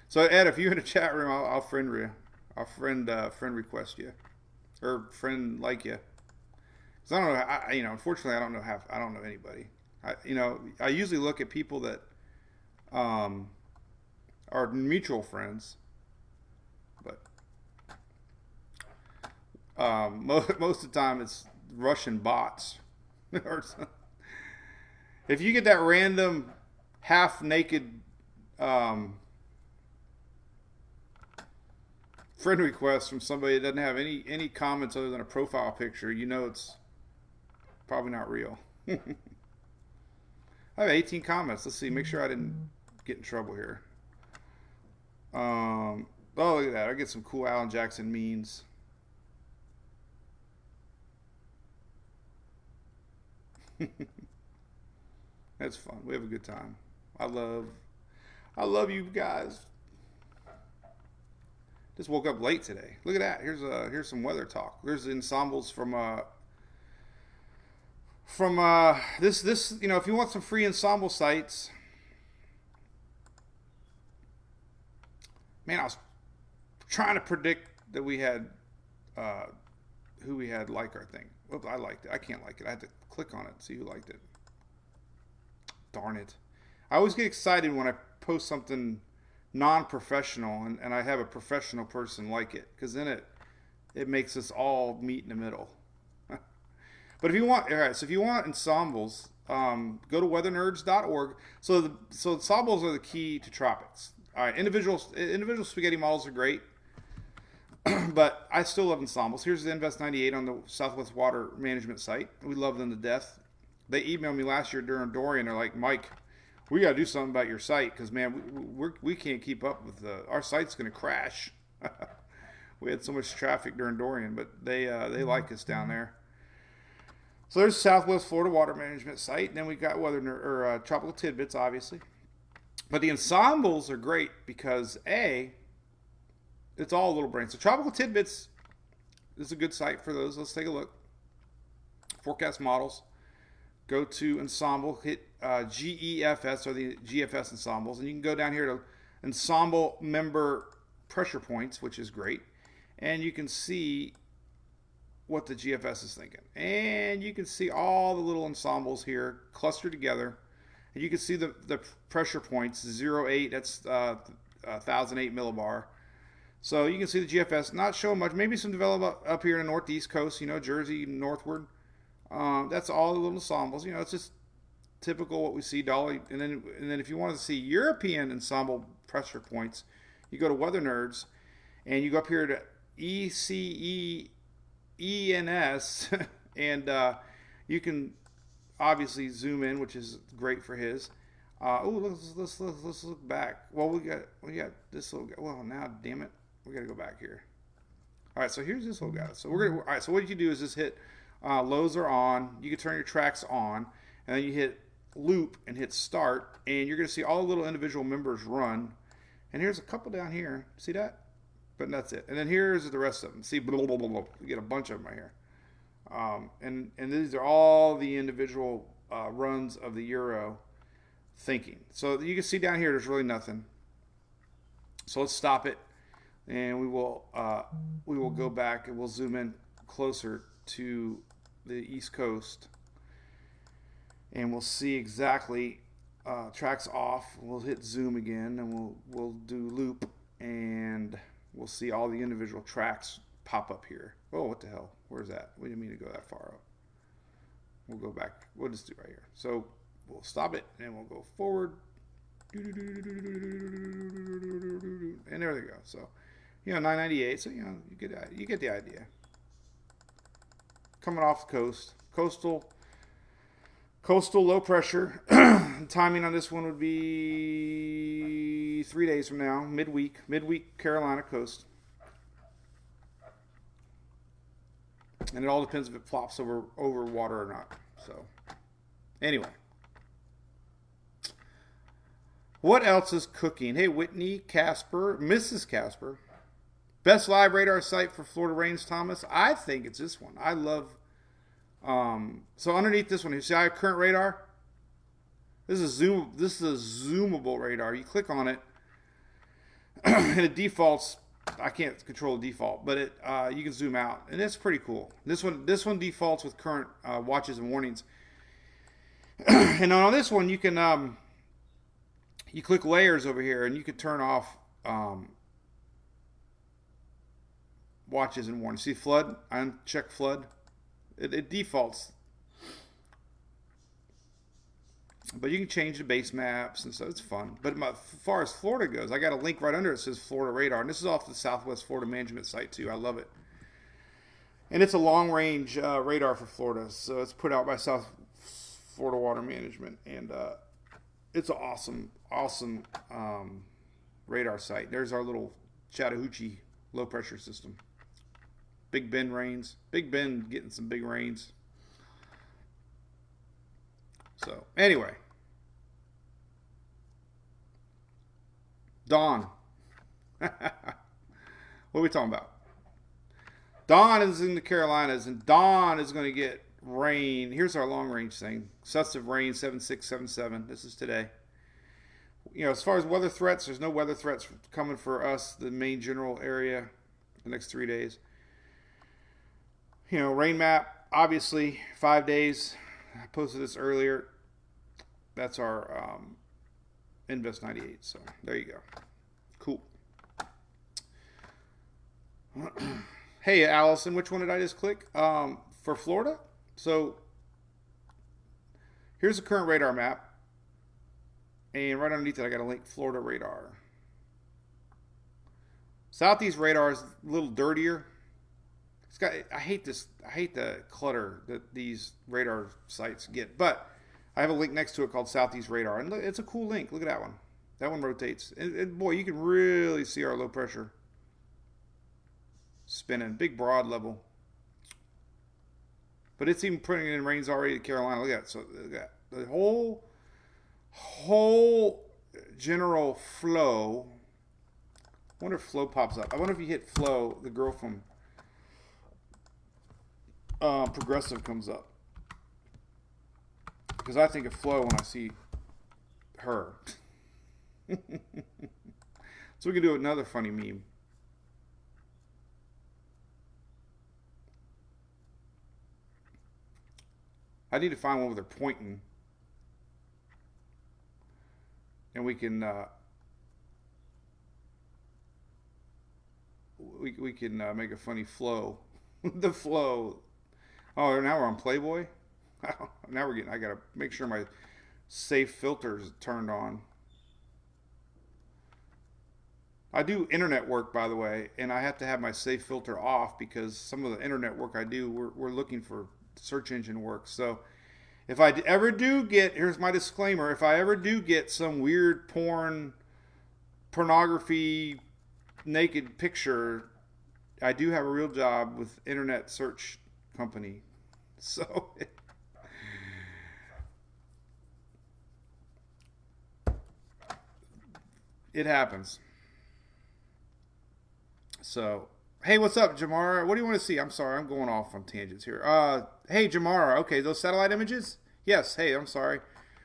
So Ed, if you're in the chat room, I'll friend you. I'll friend request you, or friend like you. Cause I don't know. Unfortunately, I don't know anybody. I usually look at people that are mutual friends, but most of the time it's Russian bots. If you get that random half naked friend request from somebody that doesn't have any comments other than a profile picture, it's probably not real. I have 18 comments. Let's see. Make sure I didn't get in trouble here. Oh, look at that. I get some cool Alan Jackson memes. That's fun. We have a good time. I love you guys. Just woke up late today. Look at that. Here's some weather talk. There's the ensembles from this if you want some free ensemble sites. Man, I was trying to predict that we had who we had like our thing. Whoops, I liked it. I can't like it. I had to click on it and see who liked it. Darn it. I always get excited when I post something non-professional and I have a professional person like it, because then it makes us all meet in the middle. But if you want ensembles, go to weathernerds.org. So ensembles are the key to tropics. All right, individual spaghetti models are great, but I still love ensembles. Here's the Invest 98 on the Southwest Water Management site. We love them to death. They emailed me last year during Dorian. They're like, Mike, we got to do something about your site because, man, we can't keep up with our site's going to crash. We had so much traffic during Dorian, but they like us down there. So there's Southwest Florida Water Management site, and then we got Tropical Tidbits, obviously. But the ensembles are great because it's all little brain. So Tropical Tidbits is a good site for those. Let's take a look. forecast models, go to ensemble, hit GEFS, or the GFS ensembles, and you can go down here to ensemble member pressure points, which is great. And you can see what the GFS is thinking. And you can see all the little ensembles here clustered together. And you can see the pressure points, 0.8, that's 1,008 millibar. So you can see the GFS, not showing much. Maybe some development up here in the northeast coast, Jersey northward. That's all the little ensembles. It's just typical what we see. Dolly, and then if you want to see European ensemble pressure points, you go to Weather Nerds, and you go up here to ECEENS, and you can obviously zoom in, which is great for his. Let's look back. Well, we got this little guy. Well, now damn it, we got to go back here. All right, so here's this little guy. So all right. So what you do is just hit lows are on. You can turn your tracks on, and then you hit loop and hit start, and you're going to see all the little individual members run. And here's a couple down here. See that? But that's it. And then here's the rest of them. See, blah, blah, blah, blah. You get a bunch of them right here. And these are all the individual runs of the Euro thinking. So you can see down here, there's really nothing. So let's stop it, and we will go back and we'll zoom in closer to the East Coast, and we'll see exactly tracks off. We'll hit zoom again, and we'll do loop, and we'll see all the individual tracks pop up here. Oh, what the hell? Where's that? We didn't mean to go that far up. We'll go back. We'll just do right here. So we'll stop it, and we'll go forward. And there we go. So, 998. So, you get the idea. Coming off the coast. Coastal low pressure. Timing on this one would be 3 days from now, midweek Carolina coast. And it all depends if it flops over water or not. So, anyway. What else is cooking? Hey, Whitney, Casper, Mrs. Casper. Best live radar site for Florida rains, Thomas. I think it's this one. I love. So underneath this one, you see our current radar. This is a zoomable radar. You click on it, and it defaults. I can't control the default, but you can zoom out, and it's pretty cool. This one defaults with current watches and warnings. And on this one, you can you click layers over here, and you can turn off watches and warnings. See flood? Uncheck flood. It defaults. But you can change the base maps, and so it's fun. But as far as Florida goes, I got a link right under it that says Florida Radar. And this is off the Southwest Florida Management site, too. I love it. And it's a long-range radar for Florida. So it's put out by South Florida Water Management. And it's an awesome radar site. There's our little Chattahoochee low-pressure system. Big Bend rains. Big Bend getting some big rains. So, anyway. Dawn. What are we talking about? Dawn is in the Carolinas, and Dawn is going to get rain. Here's our long-range thing. Successive rain, 7677. This is today. As far as weather threats, there's no weather threats coming for us, the main general area, the next 3 days. Rain map, obviously, 5 days. I posted this earlier. That's our Invest 98. So there you go. Cool. Hey, Allison, which one did I just click? For Florida? So here's the current radar map. And right underneath it, I got a link, Florida radar. Southeast radar is a little dirtier. I hate the clutter that these radar sites get, but I have a link next to it called Southeast Radar, and look, it's a cool link. Look at that one. That one rotates, and boy, you can really see our low pressure spinning, big broad level. But it's even putting in rains already at Carolina. Look at that. So look at that. The whole general flow. I wonder if flow pops up. I wonder if you hit flow, the girl from Progressive comes up. Because I think of Flo when I see her. So we can do another funny meme. I need to find one where they're pointing. And we can we can make a funny flow. The flow. Oh, now we're on Playboy. Now we're getting. I gotta make sure my safe filters turned on. I do internet work, by the way, and I have to have my safe filter off because some of the internet work I do, we're looking for search engine work. So if I ever do get, here's my disclaimer, if I ever do get some weird pornography, naked picture, I do have a real job with internet search company. So it happens. So, hey, what's up, Jamara? What do you want to see? I'm sorry, I'm going off on tangents here. Hey, Jamara. Okay, those satellite images? Yes. Hey, I'm sorry.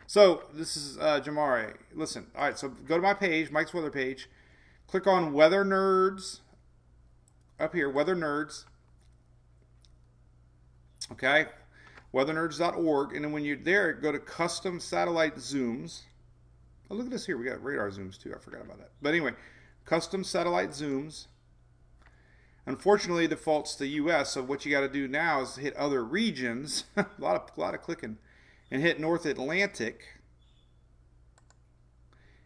So, this is Jamara. Listen, all right, so go to my page, Mike's Weather page. Click on Weather Nerds. Up here, Weather Nerds. Okay? weathernerds.org. And then when you're there, go to Custom Satellite Zooms. Oh, look at this here. We got radar zooms, too. I forgot about that. But anyway, Custom Satellite Zooms. Unfortunately, it defaults to U.S., so what you got to do now is hit other regions, a lot of clicking, and hit North Atlantic.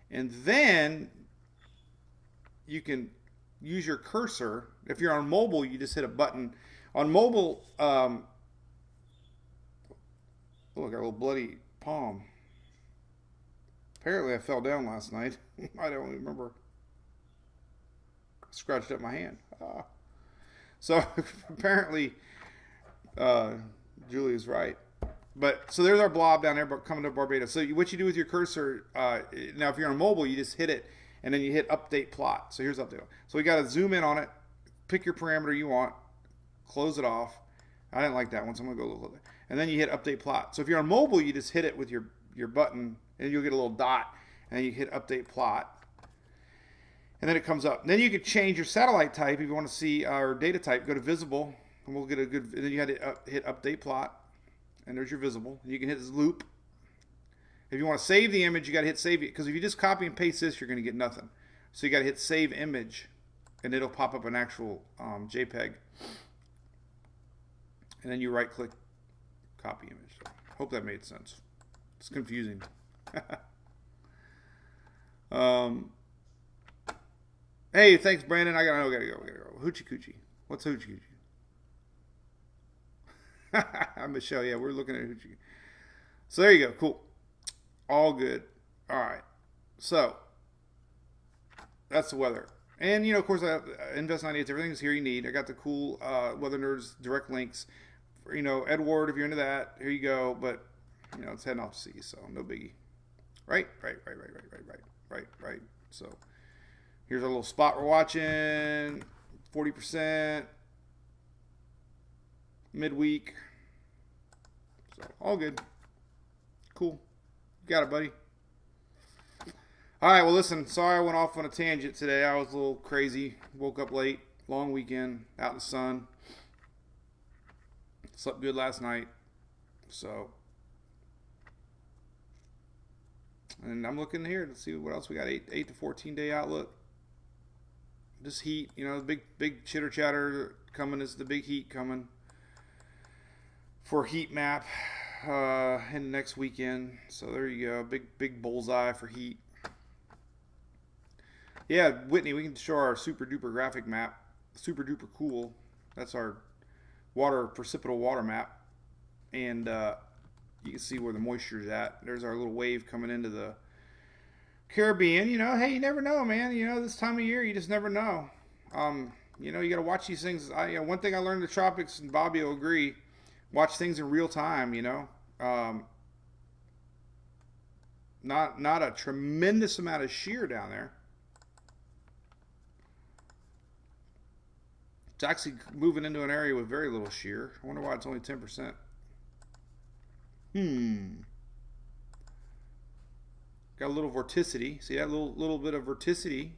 And then you can use your cursor. If you're on mobile, you just hit a button. On mobile, oh, I got a little bloody palm. Apparently, I fell down last night. I don't remember. Scratched up my hand. So apparently, Julie's right. But so there's our blob down there, but coming to Barbados. So what you do with your cursor, now if you're on mobile, you just hit it, and then you hit update plot. So here's update. So we got to zoom in on it, pick your parameter you want, close it off. I didn't like that one, so I'm gonna go a little bit. And then you hit update plot. So if you're on mobile, you just hit it with your button, and you'll get a little dot, and you hit update plot. And then it comes up. And then you could change your satellite type if you want to see our data type. Go to visible, and we'll get a good. And then you had to hit update plot, and there's your visible. And you can hit this loop. If you want to save the image, you got to hit save it, because if you just copy and paste this, you're going to get nothing. So you got to hit save image, and it'll pop up an actual JPEG. And then you right click, copy image. So, hope that made sense. It's confusing. Hey, thanks, Brandon. I gotta go. Hoochie coochie. What's hoochie coochie? Michelle, yeah, we're looking at hoochie. So there you go. Cool. All good. All right. So that's the weather. And, of course, Invest 98, everything's here you need. I got the cool Weather Nerds direct links. For, Edward, if you're into that, here you go. But, it's heading off to sea, so no biggie. Right. So here's our little spot we're watching. 40%. Midweek. So all good. Cool. You got it, buddy. All right, well, listen, sorry I went off on a tangent today. I was a little crazy. Woke up late. Long weekend. Out in the sun. Slept good last night. So. And I'm looking here to see what else we got. 8 to 14 day outlook. This heat, the big chitter chatter coming. Is the big heat coming for heat map in next weekend. So there you go. Big bullseye for heat. Yeah, Whitney, we can show our super duper graphic map. Super duper cool. That's our precipitable water map. And you can see where the moisture is at. There's our little wave coming into the Caribbean. Hey, you never know, man. This time of year, you just never know. You got to watch these things. One thing I learned in the tropics, and Bobby will agree, watch things in real time, Not a tremendous amount of shear down there. It's actually moving into an area with very little shear. I wonder why it's only 10%. Got a little vorticity. See that little bit of vorticity?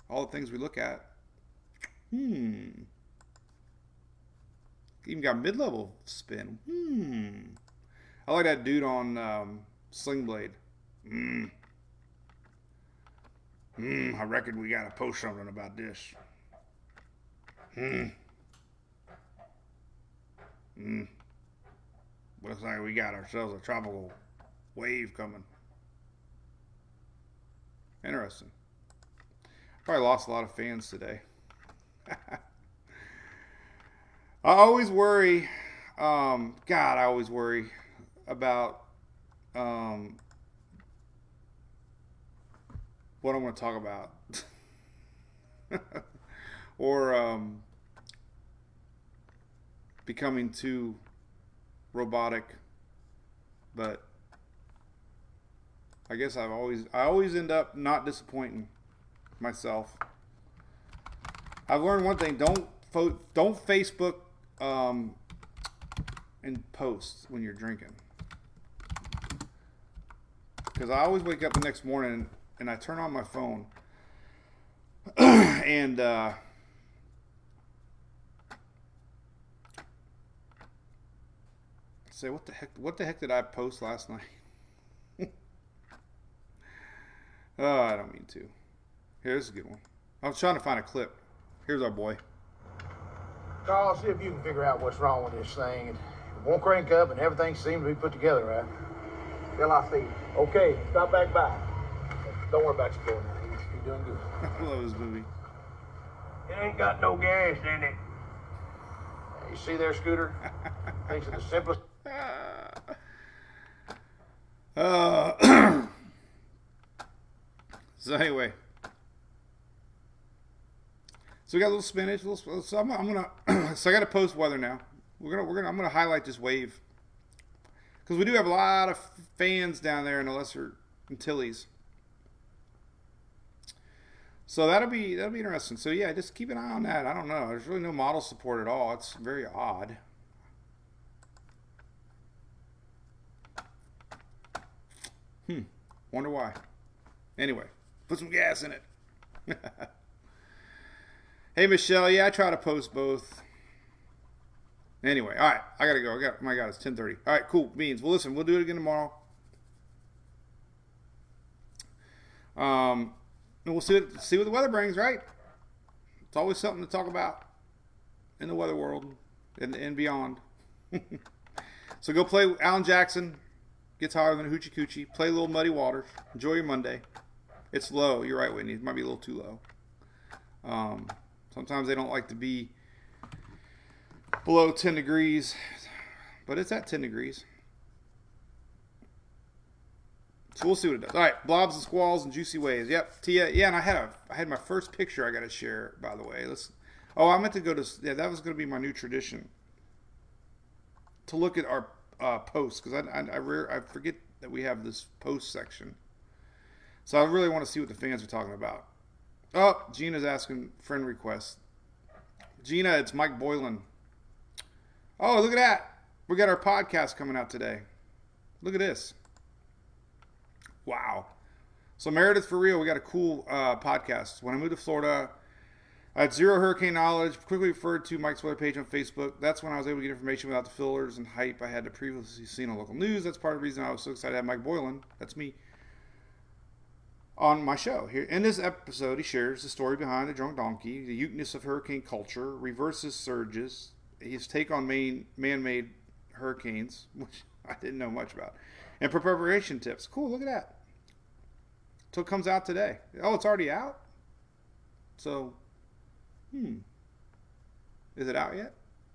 All the things we look at. Even got mid-level spin. I like that dude on Sling Blade. I reckon we gotta post something about this. Looks like we got ourselves a tropical wave coming. Interesting. Probably lost a lot of fans today. I always worry. I always worry about what I'm going to talk about, or becoming too robotic. But I guess I always end up not disappointing myself. I've learned one thing: don't Facebook and post when you're drinking, because I always wake up the next morning and I turn on my phone and say, what the heck did I post last night? Oh, I don't mean to. Here's a good one. I was trying to find a clip. Here's our boy. Carl, see if you can figure out what's wrong with this thing. It won't crank up and everything seems to be put together, right? Till I see. Okay, stop back by. Don't worry about your boy now. He's doing good. I love this movie. It ain't got no gas in it. You see there, Scooter? Things are the simplest. So anyway, so we got a little spinach. So I'm gonna. So I got to post weather now. I'm gonna highlight this wave because we do have a lot of fans down there in the Lesser Antilles. So that'll be interesting. So yeah, just keep an eye on that. I don't know. There's really no model support at all. It's very odd. Wonder why. Anyway, put some gas in it. Hey Michelle, yeah, I try to post both. Anyway, all right, I gotta go. Oh my God, it's 10:30. All right, cool beans. Well, listen, we'll do it again tomorrow. And we'll see what the weather brings, right? It's always something to talk about in the weather world and beyond. So go play Alan Jackson. Gets higher than a hoochie coochie. Play a little Muddy Waters. Enjoy your Monday. It's low. You're right, Whitney. It might be a little too low. Sometimes they don't like to be below 10 degrees, but it's at 10 degrees. So we'll see what it does. All right, blobs and squalls and juicy waves. Yep, Tia. Yeah, and I had my first picture I got to share, by the way. I meant to go to. Yeah, that was going to be my new tradition. To look at our posts, because I forget that we have this post section. So I really want to see what the fans are talking about. Oh, Gina's asking friend request. Gina, it's Mike Boylan. Oh, look at that. We got our podcast coming out today. Look at this. Wow. So Meredith, for real, we got a cool podcast. When I moved to Florida, I had zero hurricane knowledge. Quickly referred to Mike's weather page on Facebook. That's when I was able to get information without the fillers and hype I had to previously seen on local news. That's part of the reason I was so excited to have Mike Boylan, that's me, on my show. Here in this episode, he shares the story behind the drunk donkey, the uniqueness of hurricane culture, reverses surges, his take on man-made hurricanes, which I didn't know much about, and preparation tips. Cool, look at that. So it comes out today. Oh, it's already out? So, is it out yet?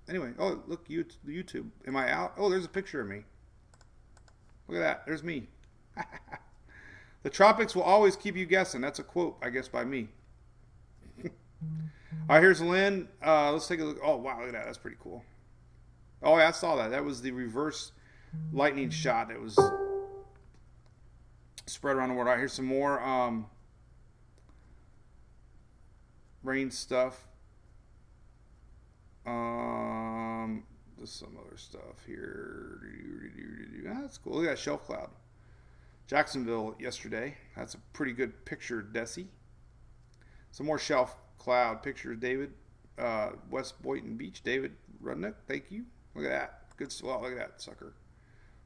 Anyway, oh, look, YouTube. Am I out? Oh, there's a picture of me. Look at that. There's me. The tropics will always keep you guessing. That's a quote, I guess, by me. All right, here's Lynn. Let's take a look. Oh, wow, look at that. That's pretty cool. Oh, yeah, I saw that. That was the reverse lightning shot that was spread around the world. All right, here's some more rain stuff. There's some other stuff here. That's cool. Look at that shelf cloud. Jacksonville yesterday. That's a pretty good picture, Desi. Some more shelf cloud pictures, David. West Boynton Beach, David Rudnick. Thank you. Look at that. Good swell. Look at that sucker.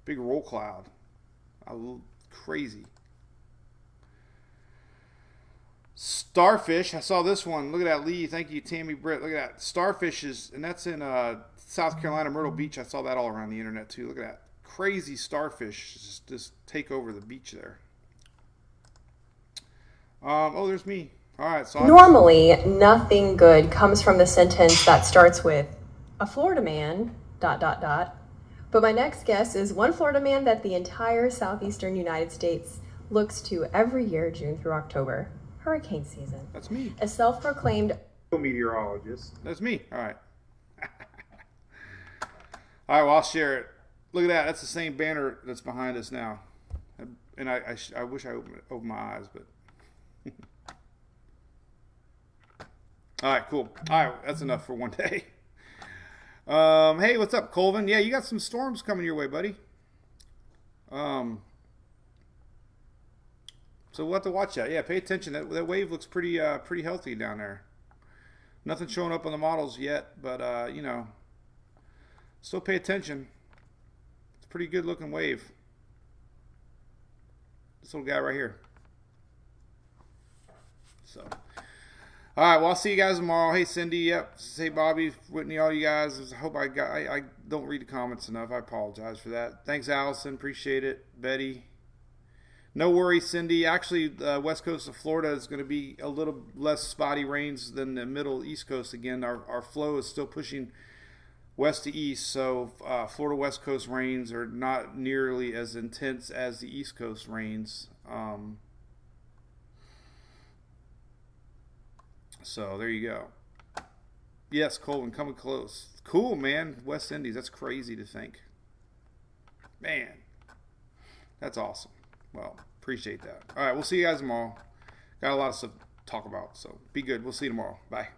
Big roll cloud. Crazy. Starfish. I saw this one. Look at that, Lee. Thank you, Tammy Britt. Look at that. Starfish is, and that's in South Carolina, Myrtle Beach. I saw that all around the internet too. Look at that. Crazy starfish just take over the beach there. Oh, there's me. All right. So normally, nothing good comes from the sentence that starts with a Florida man, ... But my next guess is one Florida man that the entire southeastern United States looks to every year, June through October. Hurricane season. That's me. A self-proclaimed Meteorologist. That's me. All right. All right, well, I'll share it. Look at that. That's the same banner that's behind us now. And I wish I opened my eyes, but... All right, cool. All right, that's enough for one day. Hey, what's up, Colvin? Yeah, you got some storms coming your way, buddy. So we'll have to watch that. Yeah, pay attention. That wave looks pretty healthy down there. Nothing showing up on the models yet, but you know, still pay attention. It's a pretty good looking wave. This little guy right here. So, all right. Well, I'll see you guys tomorrow. Hey, Cindy. Yep. Say Bobby, Whitney, all you guys. I hope I don't read the comments enough. I apologize for that. Thanks, Allison. Appreciate it. Betty. No worries, Cindy. Actually, west coast of Florida is going to be a little less spotty rains than the middle east coast again. Our flow is still pushing west to east, so Florida west coast rains are not nearly as intense as the east coast rains. So there you go. Yes, Colvin, coming close. Cool, man. West Indies. That's crazy to think. Man, that's awesome. Well, appreciate that. All right, we'll see you guys tomorrow. Got a lot of stuff to talk about, so be good. We'll see you tomorrow. Bye.